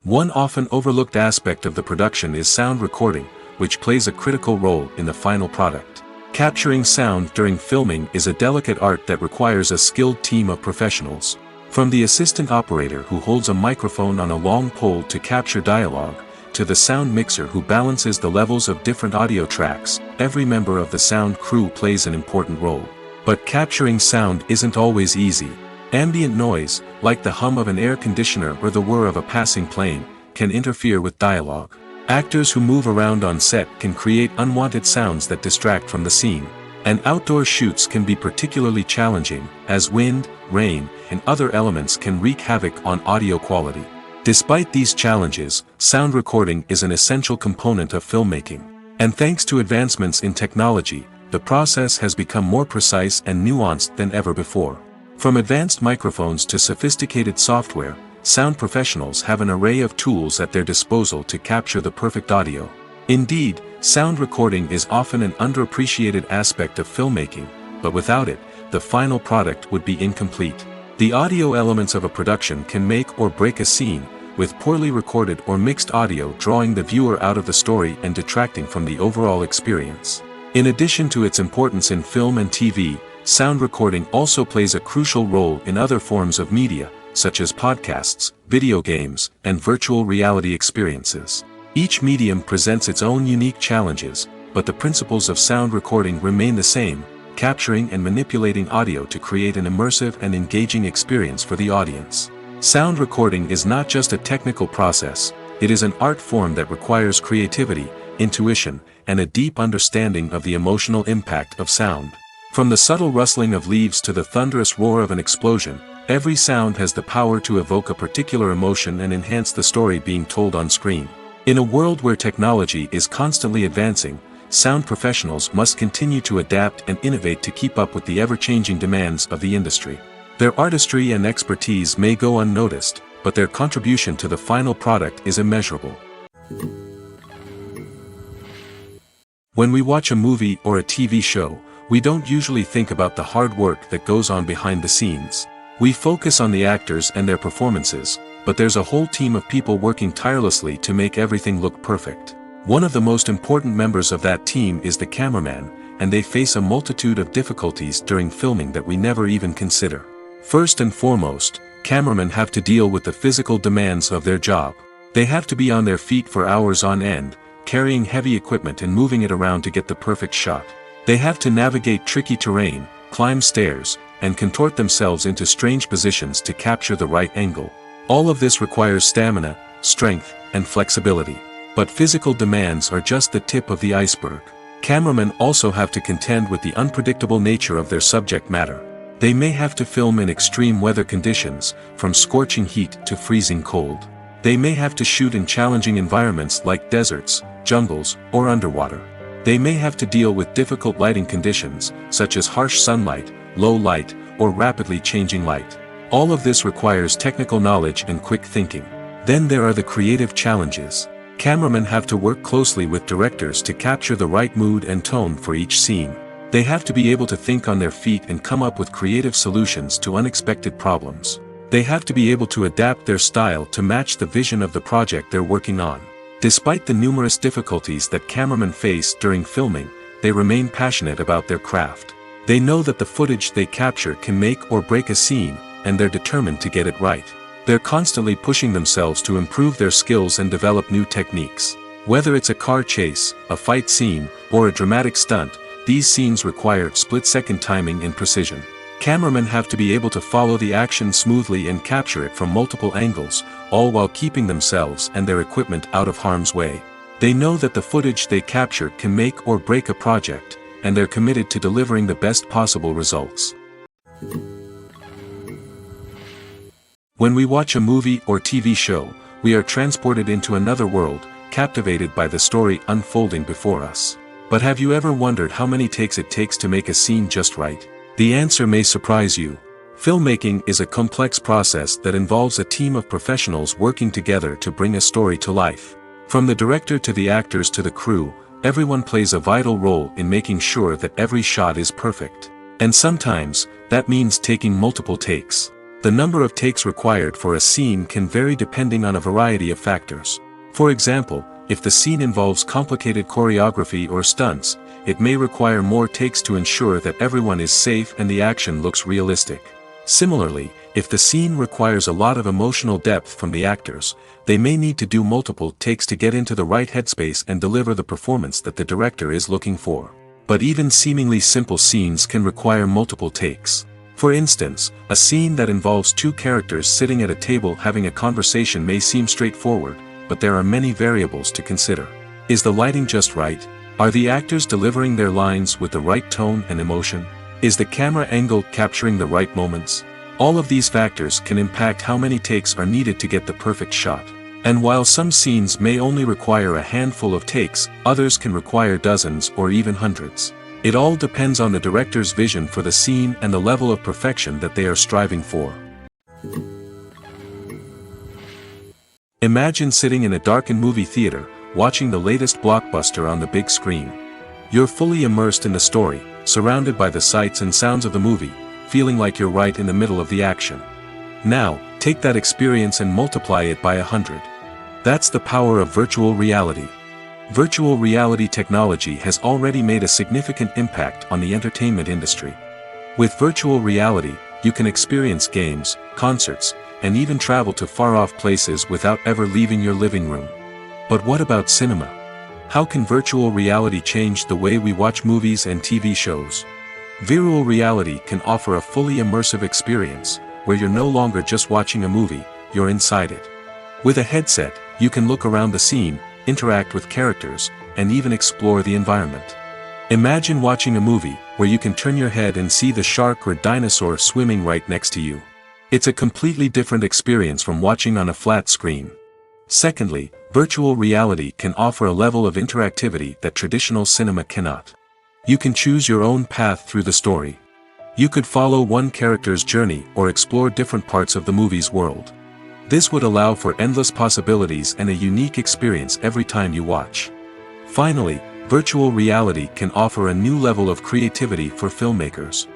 One often overlooked aspect of the production is sound recording, which plays a critical role in the final product. Capturing sound during filming is a delicate art that requires a skilled team of professionals. From the assistant operator who holds a microphone on a long pole to capture dialogue, to the sound mixer who balances the levels of different audio tracks, every member of the sound crew plays an important role. But capturing sound isn't always easy. Ambient noise, like the hum of an air conditioner or the whir of a passing plane, can interfere with dialogue. Actors who move around on set can create unwanted sounds that distract from the scene. And outdoor shoots can be particularly challenging, as wind, rain, and other elements can wreak havoc on audio quality. Despite these challenges, sound recording is an essential component of filmmaking. And thanks to advancements in technology, the process has become more precise and nuanced than ever before. From advanced microphones to sophisticated software, sound professionals have an array of tools at their disposal to capture the perfect audio. Indeed, sound recording is often an underappreciated aspect of filmmaking, but without it, the final product would be incomplete. The audio elements of a production can make or break a scene, with poorly recorded or mixed audio drawing the viewer out of the story and detracting from the overall experience. In addition to its importance in film and TV, sound recording also plays a crucial role in other forms of media, such as podcasts, video games, and virtual reality experiences. Each medium presents its own unique challenges, but the principles of sound recording remain the same, capturing and manipulating audio to create an immersive and engaging experience for the audience. Sound recording is not just a technical process, it is an art form that requires creativity, intuition, and a deep understanding of the emotional impact of sound. From the subtle rustling of leaves to the thunderous roar of an explosion, every sound has the power to evoke a particular emotion and enhance the story being told on screen. In a world where technology is constantly advancing, sound professionals must continue to adapt and innovate to keep up with the ever-changing demands of the industry. Their artistry and expertise may go unnoticed, but their contribution to the final product is immeasurable. When we watch a movie or a TV show, we don't usually think about the hard work that goes on behind the scenes. We focus on the actors and their performances, but there's a whole team of people working tirelessly to make everything look perfect. One of the most important members of that team is the cameraman, and they face a multitude of difficulties during filming that we never even consider. First and foremost, cameramen have to deal with the physical demands of their job. They have to be on their feet for hours on end, carrying heavy equipment and moving it around to get the perfect shot. They have to navigate tricky terrain, climb stairs, and contort themselves into strange positions to capture the right angle. All of this requires stamina, strength, and flexibility. But physical demands are just the tip of the iceberg. Cameramen also have to contend with the unpredictable nature of their subject matter. They may have to film in extreme weather conditions, from scorching heat to freezing cold. They may have to shoot in challenging environments like deserts, jungles, or underwater. They may have to deal with difficult lighting conditions, such as harsh sunlight, low light, or rapidly changing light. All of this requires technical knowledge and quick thinking. Then there are the creative challenges. Cameramen have to work closely with directors to capture the right mood and tone for each scene. They have to be able to think on their feet and come up with creative solutions to unexpected problems. They have to be able to adapt their style to match the vision of the project they're working on. Despite the numerous difficulties that cameramen face during filming, they remain passionate about their craft. They know that the footage they capture can make or break a scene, and they're determined to get it right. They're constantly pushing themselves to improve their skills and develop new techniques. Whether it's a car chase, a fight scene, or a dramatic stunt, these scenes require split-second timing and precision. Cameramen have to be able to follow the action smoothly and capture it from multiple angles, all while keeping themselves and their equipment out of harm's way. They know that the footage they capture can make or break a project, and they're committed to delivering the best possible results. When we watch a movie or TV show, we are transported into another world, captivated by the story unfolding before us. But have you ever wondered how many takes it takes to make a scene just right? The answer may surprise you. Filmmaking is a complex process that involves a team of professionals working together to bring a story to life. From the director to the actors to the crew, everyone plays a vital role in making sure that every shot is perfect. And sometimes, that means taking multiple takes. The number of takes required for a scene can vary depending on a variety of factors. For example, if the scene involves complicated choreography or stunts, it may require more takes to ensure that everyone is safe and the action looks realistic. Similarly, if the scene requires a lot of emotional depth from the actors, they may need to do multiple takes to get into the right headspace and deliver the performance that the director is looking for. But even seemingly simple scenes can require multiple takes. For instance, a scene that involves two characters sitting at a table having a conversation may seem straightforward, but there are many variables to consider. Is the lighting just right? Are the actors delivering their lines with the right tone and emotion? Is the camera angle capturing the right moments? All of these factors can impact how many takes are needed to get the perfect shot. And while some scenes may only require a handful of takes, others can require dozens or even hundreds. It all depends on the director's vision for the scene and the level of perfection that they are striving for. Imagine sitting in a darkened movie theater, watching the latest blockbuster on the big screen. You're fully immersed in the story, surrounded by the sights and sounds of the movie, feeling like you're right in the middle of the action. Now, take that experience and multiply it by 100. That's the power of virtual reality. Virtual reality technology has already made a significant impact on the entertainment industry. With virtual reality, you can experience games, concerts, and even travel to far-off places without ever leaving your living room. But what about cinema? How can virtual reality change the way we watch movies and TV shows? Virtual reality can offer a fully immersive experience, where you're no longer just watching a movie, you're inside it. With a headset, you can look around the scene, interact with characters, and even explore the environment. Imagine watching a movie where you can turn your head and see the shark or dinosaur swimming right next to you. It's a completely different experience from watching on a flat screen. Secondly, virtual reality can offer a level of interactivity that traditional cinema cannot. You can choose your own path through the story. You could follow one character's journey or explore different parts of the movie's world. This would allow for endless possibilities and a unique experience every time you watch. Finally, virtual reality can offer a new level of creativity for filmmakers.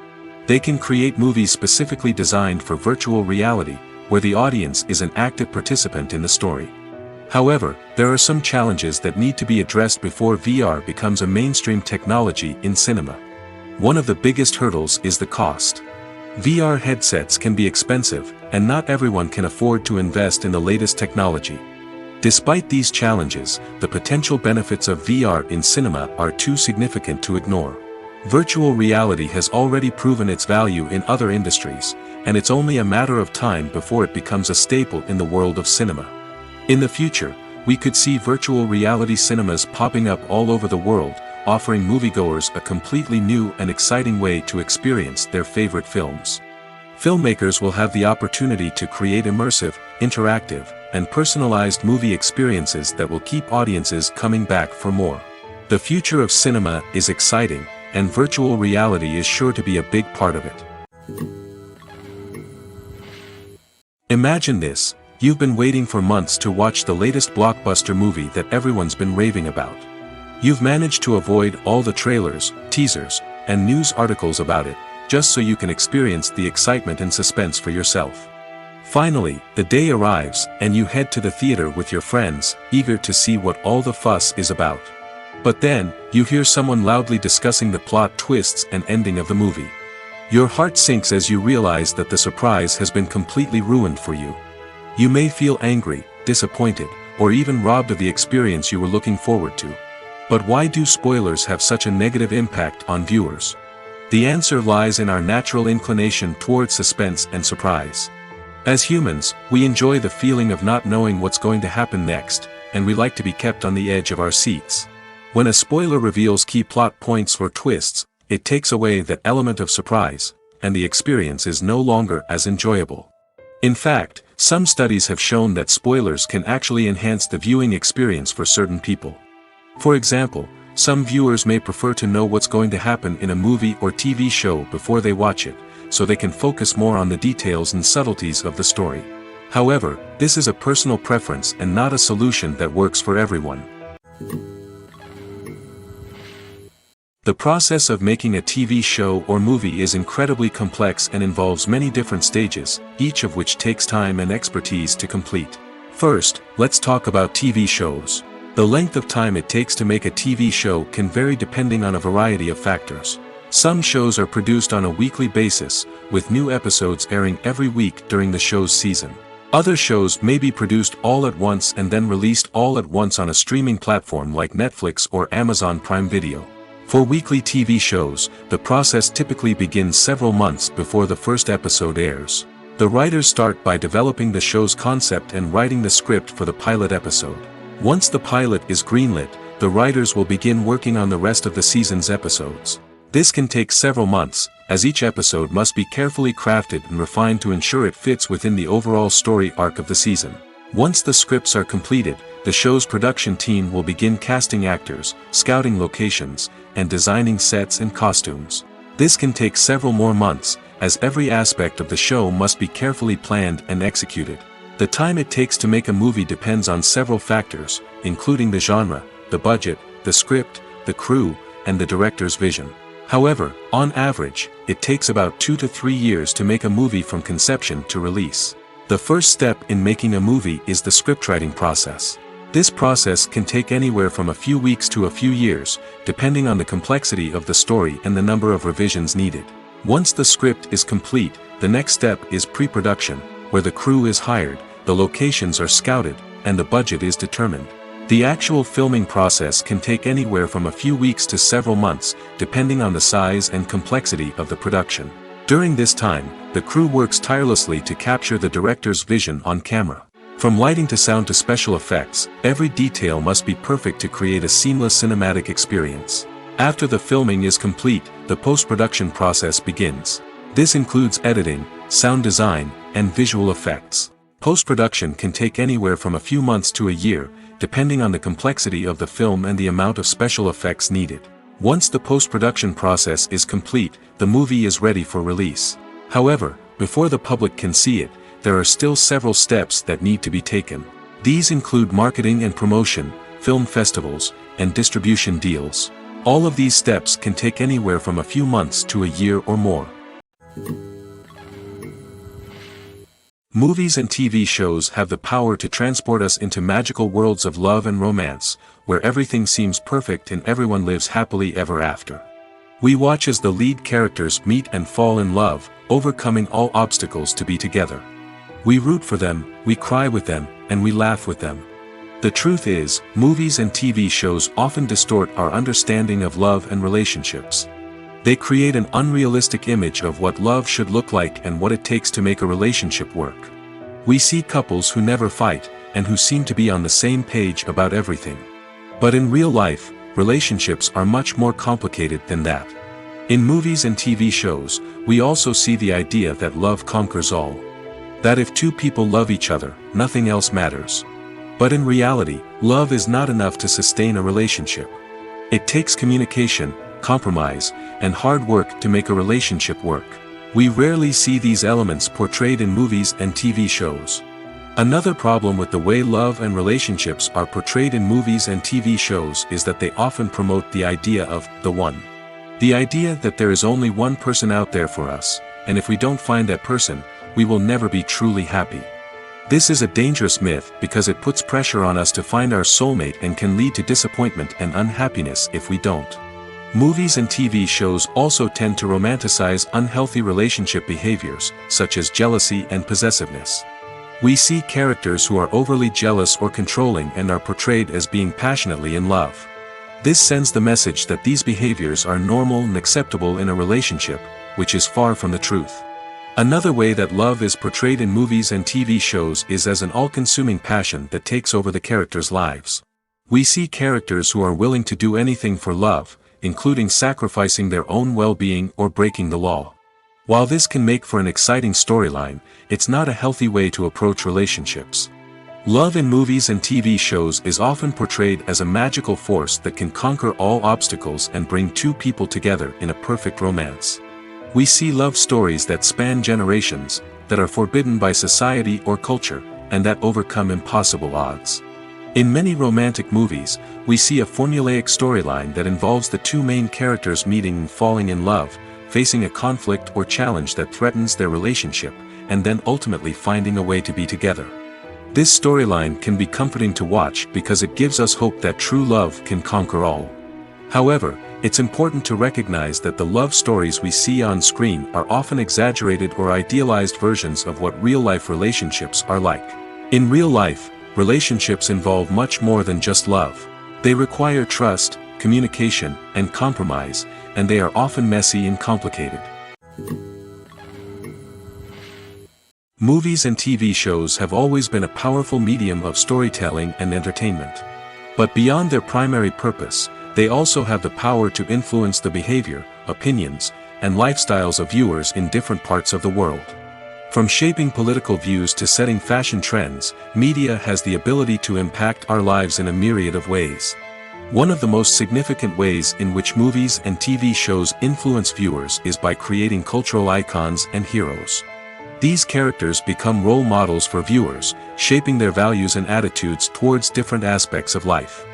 They can create movies specifically designed for virtual reality, where the audience is an active participant in the story. However, there are some challenges that need to be addressed before VR becomes a mainstream technology in cinema. One of the biggest hurdles is the cost. VR headsets can be expensive, and not everyone can afford to invest in the latest technology. Despite these challenges, the potential benefits of VR in cinema are too significant to ignore. Virtual reality has already proven its value in other industries, and it's only a matter of time before it becomes a staple in the world of cinema. In the future, we could see virtual reality cinemas popping up all over the world, offering moviegoers a completely new and exciting way to experience their favorite films. Filmmakers will have the opportunity to create immersive, interactive, and personalized movie experiences that will keep audiences coming back for more. The future of cinema is exciting, and virtual reality is sure to be a big part of it. Imagine this: you've been waiting for months to watch the latest blockbuster movie that everyone's been raving about. You've managed to avoid all the trailers, teasers, and news articles about it, just so you can experience the excitement and suspense for yourself. Finally, the day arrives, and you head to the theater with your friends, eager to see what all the fuss is about. But then, you hear someone loudly discussing the plot twists and ending of the movie. Your heart sinks as you realize that the surprise has been completely ruined for you. You may feel angry, disappointed, or even robbed of the experience you were looking forward to. But why do spoilers have such a negative impact on viewers? The answer lies in our natural inclination toward suspense and surprise. As humans, we enjoy the feeling of not knowing what's going to happen next, and we like to be kept on the edge of our seats. When a spoiler reveals key plot points or twists, it takes away that element of surprise, and the experience is no longer as enjoyable. In fact, some studies have shown that spoilers can actually enhance the viewing experience for certain people. For example, some viewers may prefer to know what's going to happen in a movie or TV show before they watch it, so they can focus more on the details and subtleties of the story. However, this is a personal preference and not a solution that works for everyone. The process of making a TV show or movie is incredibly complex and involves many different stages, each of which takes time and expertise to complete. First, let's talk about TV shows. The length of time it takes to make a TV show can vary depending on a variety of factors. Some shows are produced on a weekly basis, with new episodes airing every week during the show's season. Other shows may be produced all at once and then released all at once on a streaming platform like Netflix or Amazon Prime Video. For weekly TV shows, the process typically begins several months before the first episode airs. The writers start by developing the show's concept and writing the script for the pilot episode. Once the pilot is greenlit, the writers will begin working on the rest of the season's episodes. This can take several months, as each episode must be carefully crafted and refined to ensure it fits within the overall story arc of the season. Once the scripts are completed, the show's production team will begin casting actors, scouting locations, and designing sets and costumes. This can take several more months, as every aspect of the show must be carefully planned and executed. The time it takes to make a movie depends on several factors, including the genre, the budget, the script, the crew, and the director's vision. However, on average, it takes about 2 to 3 years to make a movie from conception to release. The first step in making a movie is the scriptwriting process. This process can take anywhere from a few weeks to a few years, depending on the complexity of the story and the number of revisions needed. Once the script is complete, the next step is pre-production, where the crew is hired, the locations are scouted, and the budget is determined. The actual filming process can take anywhere from a few weeks to several months, depending on the size and complexity of the production. During this time, the crew works tirelessly to capture the director's vision on camera. From lighting to sound to special effects, every detail must be perfect to create a seamless cinematic experience. After the filming is complete, the post-production process begins. This includes editing, sound design, and visual effects. Post-production can take anywhere from a few months to a year, depending on the complexity of the film and the amount of special effects needed. Once the post-production process is complete, the movie is ready for release. However, before the public can see it, there are still several steps that need to be taken. These include marketing and promotion, film festivals, and distribution deals. All of these steps can take anywhere from a few months to a year or more. Movies and TV shows have the power to transport us into magical worlds of love and romance, where everything seems perfect and everyone lives happily ever after. We watch as the lead characters meet and fall in love, overcoming all obstacles to be together. We root for them, we cry with them, and we laugh with them. The truth is, movies and TV shows often distort our understanding of love and relationships. They create an unrealistic image of what love should look like and what it takes to make a relationship work. We see couples who never fight, and who seem to be on the same page about everything. But in real life, relationships are much more complicated than that. In movies and TV shows, we also see the idea that love conquers all. That if two people love each other, nothing else matters. But in reality, love is not enough to sustain a relationship. It takes communication, compromise, and hard work to make a relationship work. We rarely see these elements portrayed in movies and TV shows. Another problem with the way love and relationships are portrayed in movies and TV shows is that they often promote the idea of the one. The idea that there is only one person out there for us, and if we don't find that person, we will never be truly happy. This is a dangerous myth because it puts pressure on us to find our soulmate and can lead to disappointment and unhappiness if we don't. Movies and TV shows also tend to romanticize unhealthy relationship behaviors, such as jealousy and possessiveness. We see characters who are overly jealous or controlling and are portrayed as being passionately in love. This sends the message that these behaviors are normal and acceptable in a relationship, which is far from the truth. Another way that love is portrayed in movies and TV shows is as an all-consuming passion that takes over the characters' lives. We see characters who are willing to do anything for love, including sacrificing their own well-being or breaking the law. While this can make for an exciting storyline, it's not a healthy way to approach relationships. Love in movies and TV shows is often portrayed as a magical force that can conquer all obstacles and bring two people together in a perfect romance. We see love stories that span generations, that are forbidden by society or culture, and that overcome impossible odds. In many romantic movies, we see a formulaic storyline that involves the two main characters meeting and falling in love, facing a conflict or challenge that threatens their relationship, and then ultimately finding a way to be together. This storyline can be comforting to watch because it gives us hope that true love can conquer all. However, it's important to recognize that the love stories we see on screen are often exaggerated or idealized versions of what real-life relationships are like. In real life, relationships involve much more than just love. They require trust, communication, and compromise, and they are often messy and complicated. Movies and TV shows have always been a powerful medium of storytelling and entertainment. But beyond their primary purpose, they also have the power to influence the behavior, opinions, and lifestyles of viewers in different parts of the world. From shaping political views to setting fashion trends, media has the ability to impact our lives in a myriad of ways. One of the most significant ways in which movies and TV shows influence viewers is by creating cultural icons and heroes. These characters become role models for viewers, shaping their values and attitudes towards different aspects of life.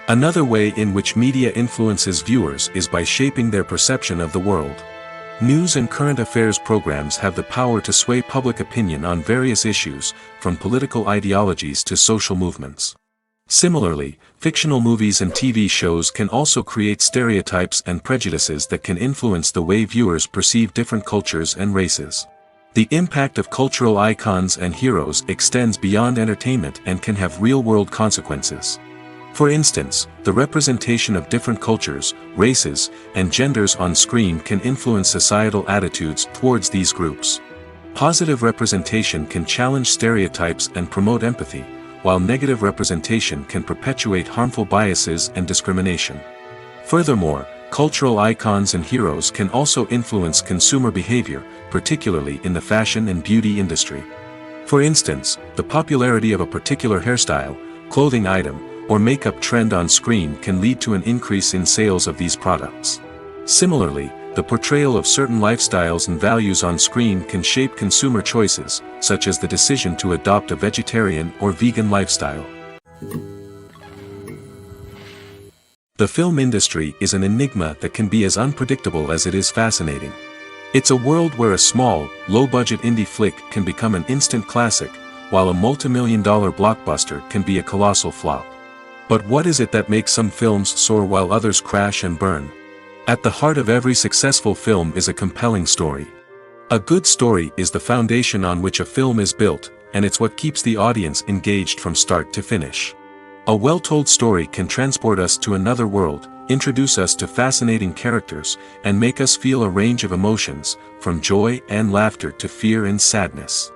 Another way in which media influences viewers is by shaping their perception of the world. News and current affairs programs have the power to sway public opinion on various issues, from political ideologies to social movements. Similarly, fictional movies and TV shows can also create stereotypes and prejudices that can influence the way viewers perceive different cultures and races. The impact of cultural icons and heroes extends beyond entertainment and can have real-world consequences. For instance, the representation of different cultures, races, and genders on screen can influence societal attitudes towards these groups. Positive representation can challenge stereotypes and promote empathy, while negative representation can perpetuate harmful biases and discrimination. Furthermore, cultural icons and heroes can also influence consumer behavior, particularly in the fashion and beauty industry. For instance, the popularity of a particular hairstyle, clothing item, or makeup trend on screen can lead to an increase in sales of these products. Similarly, the portrayal of certain lifestyles and values on screen can shape consumer choices, such as the decision to adopt a vegetarian or vegan lifestyle. The film industry is an enigma that can be as unpredictable as it is fascinating. It's a world where a small, low-budget indie flick can become an instant classic, while a multi-million-dollar blockbuster can be a colossal flop. But what is it that makes some films soar while others crash and burn? At the heart of every successful film is a compelling story. A good story is the foundation on which a film is built, and it's what keeps the audience engaged from start to finish. A well-told story can transport us to another world, introduce us to fascinating characters, and make us feel a range of emotions, from joy and laughter to fear and sadness.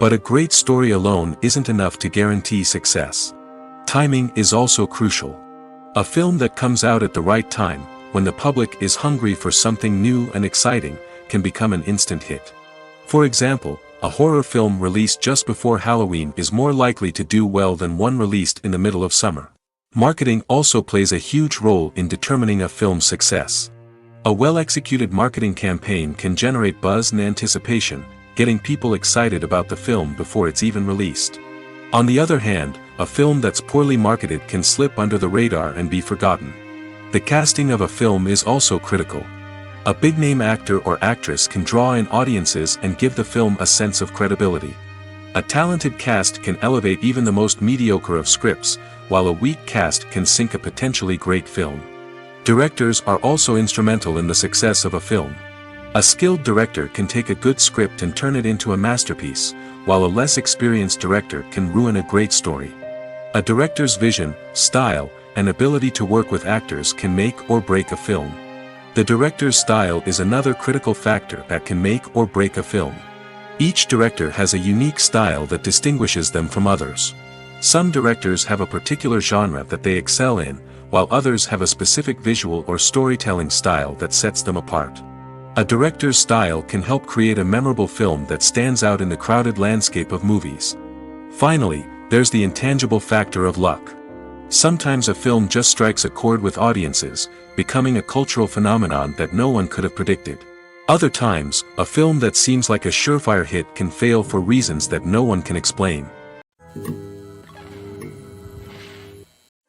But a great story alone isn't enough to guarantee success. Timing is also crucial. A film that comes out at the right time, when the public is hungry for something new and exciting, can become an instant hit. For example, a horror film released just before Halloween is more likely to do well than one released in the middle of summer. Marketing also plays a huge role in determining a film's success. A well-executed marketing campaign can generate buzz and anticipation, getting people excited about the film before it's even released. On the other hand, a film that's poorly marketed can slip under the radar and be forgotten. The casting of a film is also critical. A big-name actor or actress can draw in audiences and give the film a sense of credibility. A talented cast can elevate even the most mediocre of scripts, while a weak cast can sink a potentially great film. Directors are also instrumental in the success of a film. A skilled director can take a good script and turn it into a masterpiece, while a less experienced director can ruin a great story. A director's vision, style, and ability to work with actors can make or break a film. The director's style is another critical factor that can make or break a film. Each director has a unique style that distinguishes them from others. Some directors have a particular genre that they excel in, while others have a specific visual or storytelling style that sets them apart. A director's style can help create a memorable film that stands out in the crowded landscape of movies. Finally, there's the intangible factor of luck. Sometimes a film just strikes a chord with audiences, becoming a cultural phenomenon that no one could have predicted. Other times, a film that seems like a surefire hit can fail for reasons that no one can explain.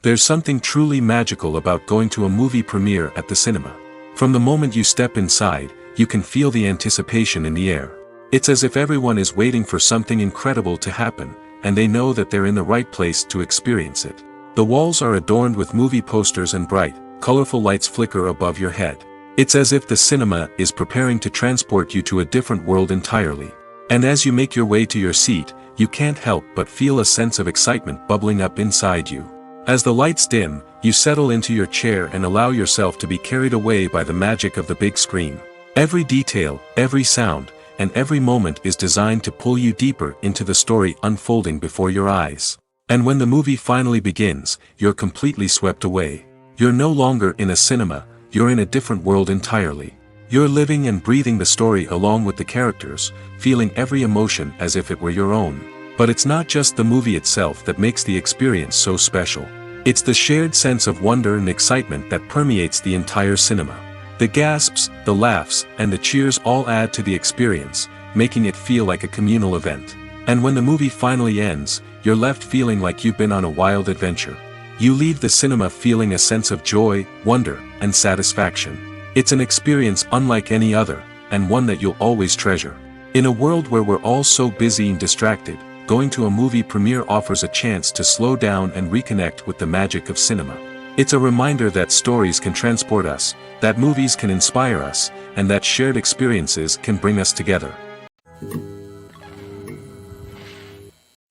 There's something truly magical about going to a movie premiere at the cinema. From the moment you step inside, you can feel the anticipation in the air. It's as if everyone is waiting for something incredible to happen, and they know that they're in the right place to experience it. The walls are adorned with movie posters and bright, colorful lights flicker above your head. It's as if the cinema is preparing to transport you to a different world entirely. And as you make your way to your seat, you can't help but feel a sense of excitement bubbling up inside you. As the lights dim, you settle into your chair and allow yourself to be carried away by the magic of the big screen. Every detail, every sound, and every moment is designed to pull you deeper into the story unfolding before your eyes. And when the movie finally begins, you're completely swept away. You're no longer in a cinema, you're in a different world entirely. You're living and breathing the story along with the characters, feeling every emotion as if it were your own. But it's not just the movie itself that makes the experience so special. It's the shared sense of wonder and excitement that permeates the entire cinema. The gasps, the laughs, and the cheers all add to the experience, making it feel like a communal event. And when the movie finally ends, you're left feeling like you've been on a wild adventure. You leave the cinema feeling a sense of joy, wonder, and satisfaction. It's an experience unlike any other, and one that you'll always treasure. In a world where we're all so busy and distracted, going to a movie premiere offers a chance to slow down and reconnect with the magic of cinema. It's a reminder that stories can transport us, that movies can inspire us, and that shared experiences can bring us together.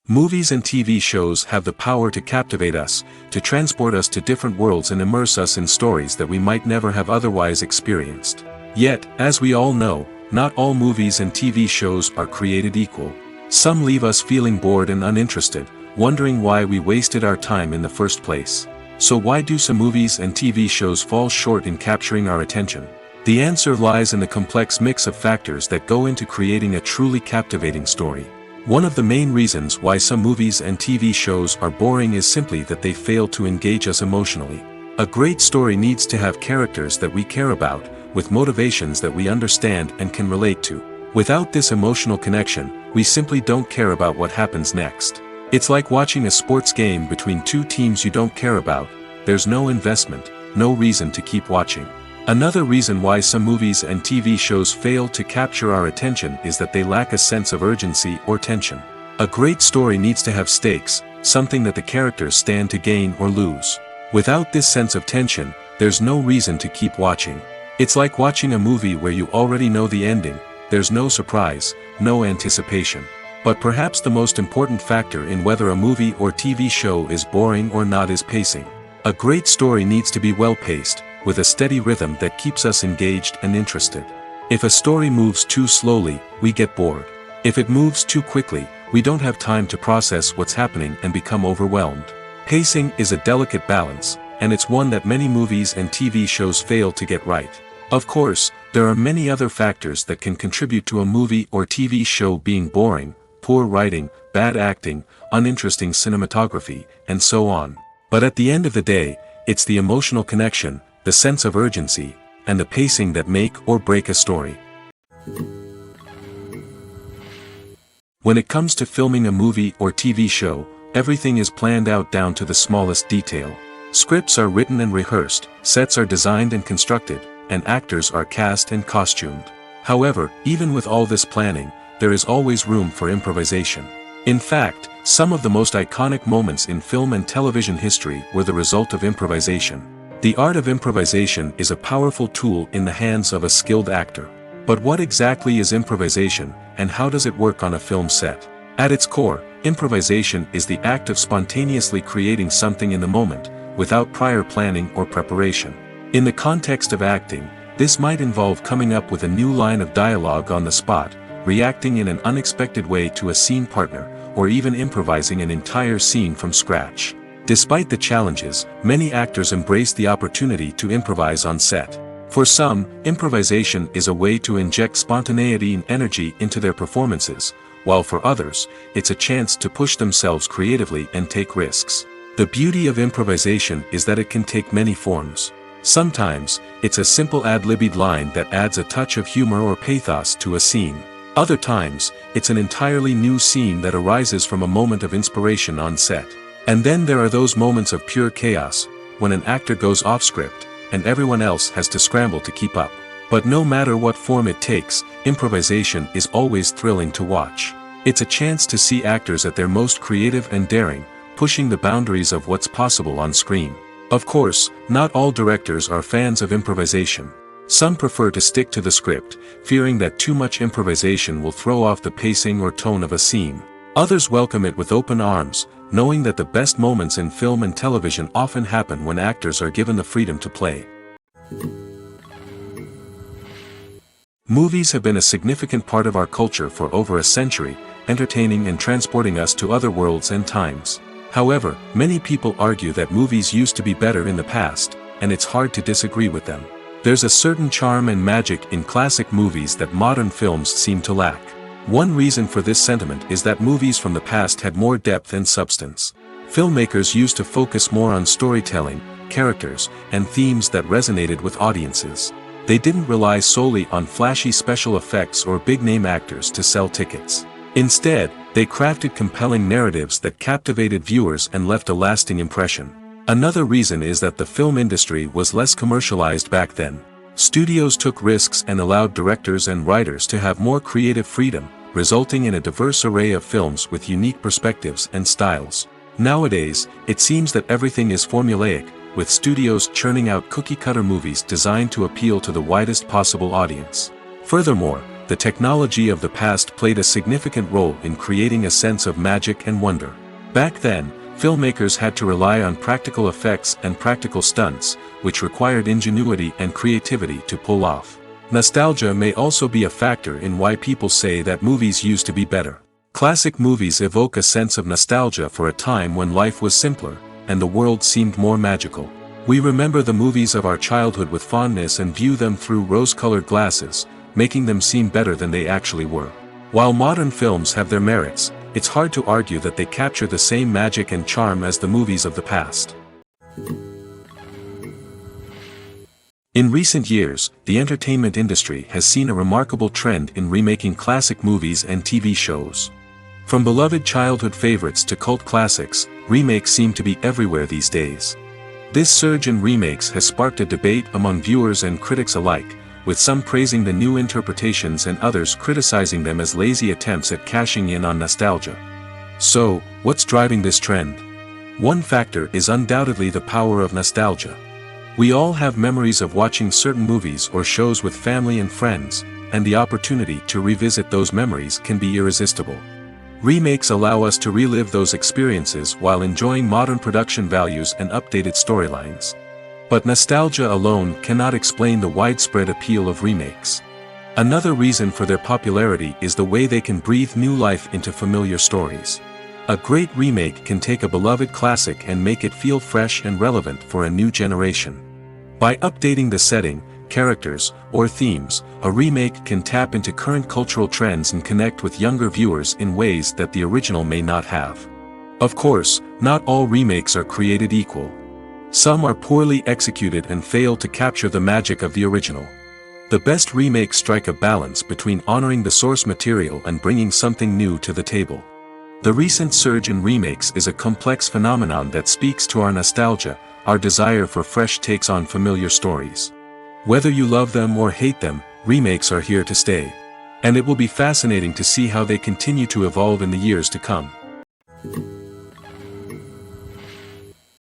Movies and TV shows have the power to captivate us, to transport us to different worlds and immerse us in stories that we might never have otherwise experienced. Yet, as we all know, not all movies and TV shows are created equal. Some leave us feeling bored and uninterested, wondering why we wasted our time in the first place. So why do some movies and TV shows fall short in capturing our attention? The answer lies in the complex mix of factors that go into creating a truly captivating story. One of the main reasons why some movies and TV shows are boring is simply that they fail to engage us emotionally. A great story needs to have characters that we care about, with motivations that we understand and can relate to. Without this emotional connection, we simply don't care about what happens next. It's like watching a sports game between two teams you don't care about. There's no investment, no reason to keep watching. Another reason why some movies and TV shows fail to capture our attention is that they lack a sense of urgency or tension. A great story needs to have stakes, something that the characters stand to gain or lose. Without this sense of tension, there's no reason to keep watching. It's like watching a movie where you already know the ending. There's no surprise, no anticipation. But perhaps the most important factor in whether a movie or TV show is boring or not is pacing. A great story needs to be well-paced, with a steady rhythm that keeps us engaged and interested. If a story moves too slowly, we get bored. If it moves too quickly, we don't have time to process what's happening and become overwhelmed. Pacing is a delicate balance, and it's one that many movies and TV shows fail to get right. Of course, there are many other factors that can contribute to a movie or TV show being boring: poor writing, bad acting, uninteresting cinematography, and so on. But at the end of the day, it's the emotional connection, the sense of urgency, and the pacing that make or break a story. When it comes to filming a movie or TV show, everything is planned out down to the smallest detail. Scripts are written and rehearsed, sets are designed and constructed, and actors are cast and costumed. However, even with all this planning, there is always room for improvisation. In fact, some of the most iconic moments in film and television history were the result of improvisation. The art of improvisation is a powerful tool in the hands of a skilled actor. But what exactly is improvisation, and how does it work on a film set? At its core, improvisation is the act of spontaneously creating something in the moment, without prior planning or preparation. In the context of acting, this might involve coming up with a new line of dialogue on the spot, reacting in an unexpected way to a scene partner, or even improvising an entire scene from scratch. Despite the challenges, many actors embrace the opportunity to improvise on set. For some, improvisation is a way to inject spontaneity and energy into their performances, while for others, it's a chance to push themselves creatively and take risks. The beauty of improvisation is that it can take many forms. Sometimes, it's a simple ad-libbed line that adds a touch of humor or pathos to a scene. Other times, it's an entirely new scene that arises from a moment of inspiration on set. And then there are those moments of pure chaos, when an actor goes off script, and everyone else has to scramble to keep up. But no matter what form it takes, improvisation is always thrilling to watch. It's a chance to see actors at their most creative and daring, pushing the boundaries of what's possible on screen. Of course, not all directors are fans of improvisation. Some prefer to stick to the script, fearing that too much improvisation will throw off the pacing or tone of a scene. Others welcome it with open arms, knowing that the best moments in film and television often happen when actors are given the freedom to play. Movies have been a significant part of our culture for over a century, entertaining and transporting us to other worlds and times. However, many people argue that movies used to be better in the past, and it's hard to disagree with them. There's a certain charm and magic in classic movies that modern films seem to lack. One reason for this sentiment is that movies from the past had more depth and substance. Filmmakers used to focus more on storytelling, characters, and themes that resonated with audiences. They didn't rely solely on flashy special effects or big-name actors to sell tickets. Instead, they crafted compelling narratives that captivated viewers and left a lasting impression. Another reason is that the film industry was less commercialized back then. Studios took risks and allowed directors and writers to have more creative freedom, resulting in a diverse array of films with unique perspectives and styles. Nowadays, it seems that everything is formulaic, with studios churning out cookie-cutter movies designed to appeal to the widest possible audience. Furthermore, the technology of the past played a significant role in creating a sense of magic and wonder. Back then, filmmakers had to rely on practical effects and practical stunts, which required ingenuity and creativity to pull off. Nostalgia may also be a factor in why people say that movies used to be better. Classic movies evoke a sense of nostalgia for a time when life was simpler, and the world seemed more magical. We remember the movies of our childhood with fondness and view them through rose-colored glasses, making them seem better than they actually were. While modern films have their merits, it's hard to argue that they capture the same magic and charm as the movies of the past. In recent years, the entertainment industry has seen a remarkable trend in remaking classic movies and TV shows. From beloved childhood favorites to cult classics, remakes seem to be everywhere these days. This surge in remakes has sparked a debate among viewers and critics alike, with some praising the new interpretations and others criticizing them as lazy attempts at cashing in on nostalgia. So, what's driving this trend? One factor is undoubtedly the power of nostalgia. We all have memories of watching certain movies or shows with family and friends, and the opportunity to revisit those memories can be irresistible. Remakes allow us to relive those experiences while enjoying modern production values and updated storylines. But nostalgia alone cannot explain the widespread appeal of remakes. Another reason for their popularity is the way they can breathe new life into familiar stories. A great remake can take a beloved classic and make it feel fresh and relevant for a new generation. By updating the setting, characters, or themes, a remake can tap into current cultural trends and connect with younger viewers in ways that the original may not have. Of course, not all remakes are created equal. Some are poorly executed and fail to capture the magic of the original. The best remakes strike a balance between honoring the source material and bringing something new to the table. The recent surge in remakes is a complex phenomenon that speaks to our nostalgia, our desire for fresh takes on familiar stories. Whether you love them or hate them, remakes are here to stay. And it will be fascinating to see how they continue to evolve in the years to come.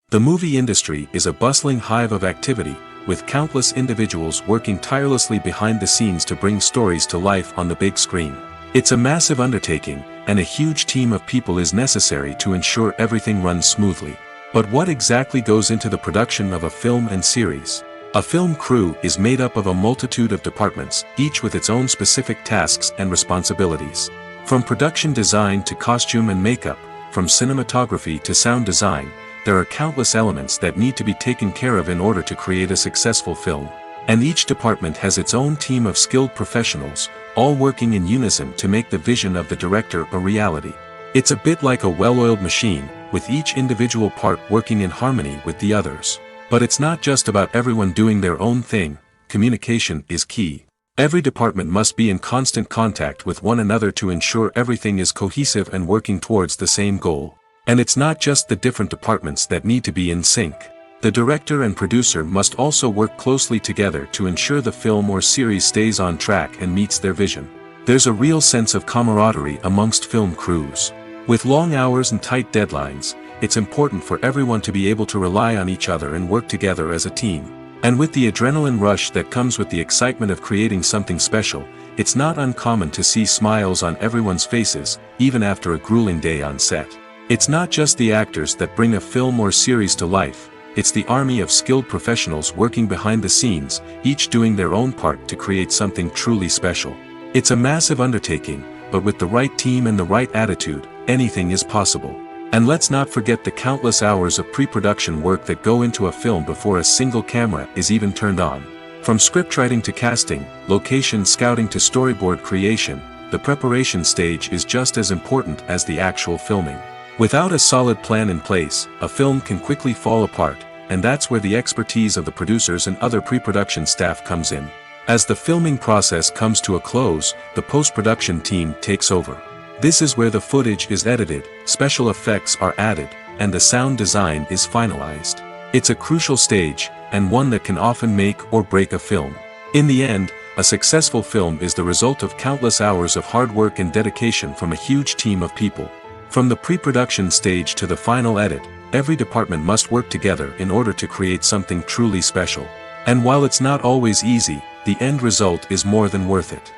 The movie industry is a bustling hive of activity, with countless individuals working tirelessly behind the scenes to bring stories to life on the big screen. It's a massive undertaking, and a huge team of people is necessary to ensure everything runs smoothly. But what exactly goes into the production of a film and series? A film crew is made up of a multitude of departments, each with its own specific tasks and responsibilities. From production design to costume and makeup, from cinematography to sound design, there are countless elements that need to be taken care of in order to create a successful film. And each department has its own team of skilled professionals, all working in unison to make the vision of the director a reality. It's a bit like a well-oiled machine, with each individual part working in harmony with the others. But it's not just about everyone doing their own thing. Communication is key. Every department must be in constant contact with one another to ensure everything is cohesive and working towards the same goal. And it's not just the different departments that need to be in sync. The director and producer must also work closely together to ensure the film or series stays on track and meets their vision. There's a real sense of camaraderie amongst film crews. With long hours and tight deadlines, it's important for everyone to be able to rely on each other and work together as a team. And with the adrenaline rush that comes with the excitement of creating something special, it's not uncommon to see smiles on everyone's faces, even after a grueling day on set. It's not just the actors that bring a film or series to life, it's the army of skilled professionals working behind the scenes, each doing their own part to create something truly special. It's a massive undertaking, but with the right team and the right attitude, anything is possible. And let's not forget the countless hours of pre-production work that go into a film before a single camera is even turned on. From scriptwriting to casting, location scouting to storyboard creation, the preparation stage is just as important as the actual filming. Without a solid plan in place, a film can quickly fall apart, and that's where the expertise of the producers and other pre-production staff comes in. As the filming process comes to a close, the post-production team takes over. This is where the footage is edited, special effects are added, and the sound design is finalized. It's a crucial stage, and one that can often make or break a film. In the end, a successful film is the result of countless hours of hard work and dedication from a huge team of people. From the pre-production stage to the final edit, every department must work together in order to create something truly special. And while it's not always easy, the end result is more than worth it.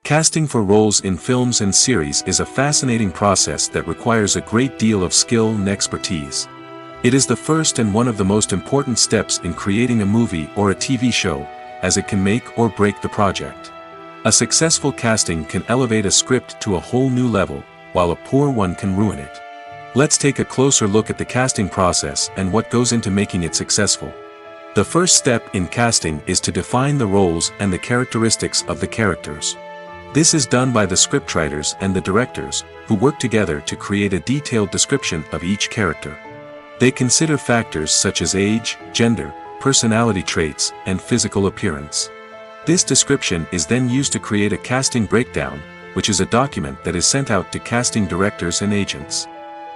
Casting for roles in films and series is a fascinating process that requires a great deal of skill and expertise. It is the first and one of the most important steps in creating a movie or a TV show, as it can make or break the project. A successful casting can elevate a script to a whole new level, while a poor one can ruin it. Let's take a closer look at the casting process and what goes into making it successful. The first step in casting is to define the roles and the characteristics of the characters. This is done by the scriptwriters and the directors, who work together to create a detailed description of each character. They consider factors such as age, gender, personality traits, and physical appearance. This description is then used to create a casting breakdown, which is a document that is sent out to casting directors and agents.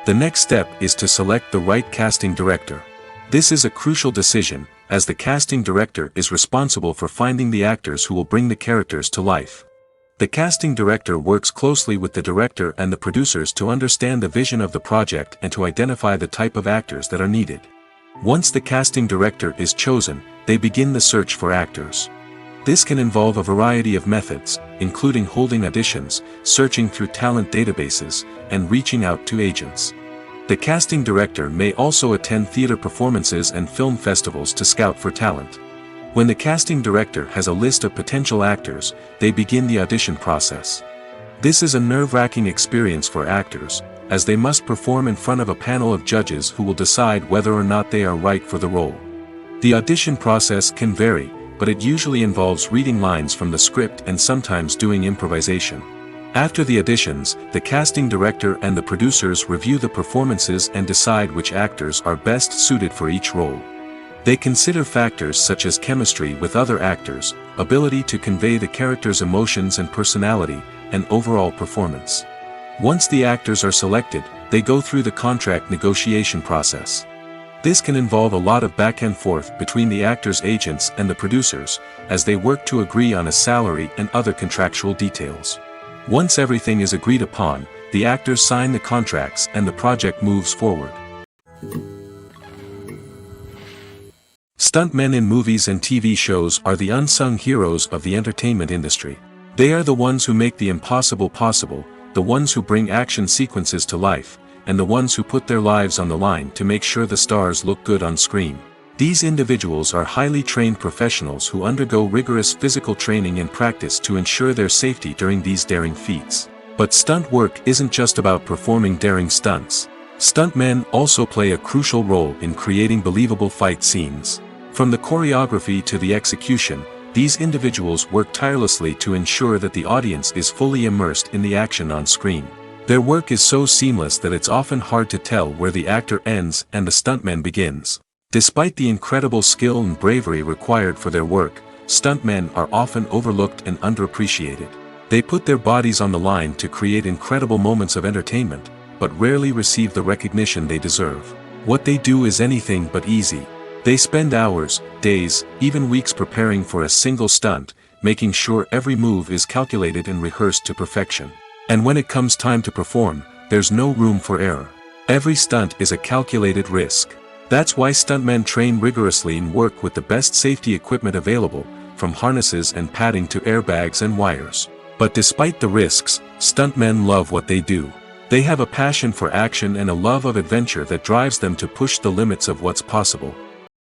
The next step is to select the right casting director. This is a crucial decision, as the casting director is responsible for finding the actors who will bring the characters to life. The casting director works closely with the director and the producers to understand the vision of the project and to identify the type of actors that are needed. Once the casting director is chosen, they begin the search for actors. This can involve a variety of methods, including holding auditions, searching through talent databases, and reaching out to agents. The casting director may also attend theater performances and film festivals to scout for talent. When the casting director has a list of potential actors, they begin the audition process. This is a nerve-wracking experience for actors, as they must perform in front of a panel of judges who will decide whether or not they are right for the role. The audition process can vary, but it usually involves reading lines from the script and sometimes doing improvisation. After the auditions, the casting director and the producers review the performances and decide which actors are best suited for each role. They consider factors such as chemistry with other actors, ability to convey the character's emotions and personality, and overall performance. Once the actors are selected, they go through the contract negotiation process. This can involve a lot of back and forth between the actors' agents and the producers, as they work to agree on a salary and other contractual details. Once everything is agreed upon, the actors sign the contracts and the project moves forward. Stuntmen in movies and TV shows are the unsung heroes of the entertainment industry. They are the ones who make the impossible possible, the ones who bring action sequences to life, and the ones who put their lives on the line to make sure the stars look good on screen. These individuals are highly trained professionals who undergo rigorous physical training and practice to ensure their safety during these daring feats. But stunt work isn't just about performing daring stunts. Stuntmen also play a crucial role in creating believable fight scenes. From the choreography to the execution, these individuals work tirelessly to ensure that the audience is fully immersed in the action on screen. Their work is so seamless that it's often hard to tell where the actor ends and the stuntman begins. Despite the incredible skill and bravery required for their work, stuntmen are often overlooked and underappreciated. They put their bodies on the line to create incredible moments of entertainment, but rarely receive the recognition they deserve. What they do is anything but easy. They spend hours, days, even weeks preparing for a single stunt, making sure every move is calculated and rehearsed to perfection. And when it comes time to perform, there's no room for error. Every stunt is a calculated risk. That's why stuntmen train rigorously and work with the best safety equipment available, from harnesses and padding to airbags and wires. But despite the risks, stuntmen love what they do. They have a passion for action and a love of adventure that drives them to push the limits of what's possible.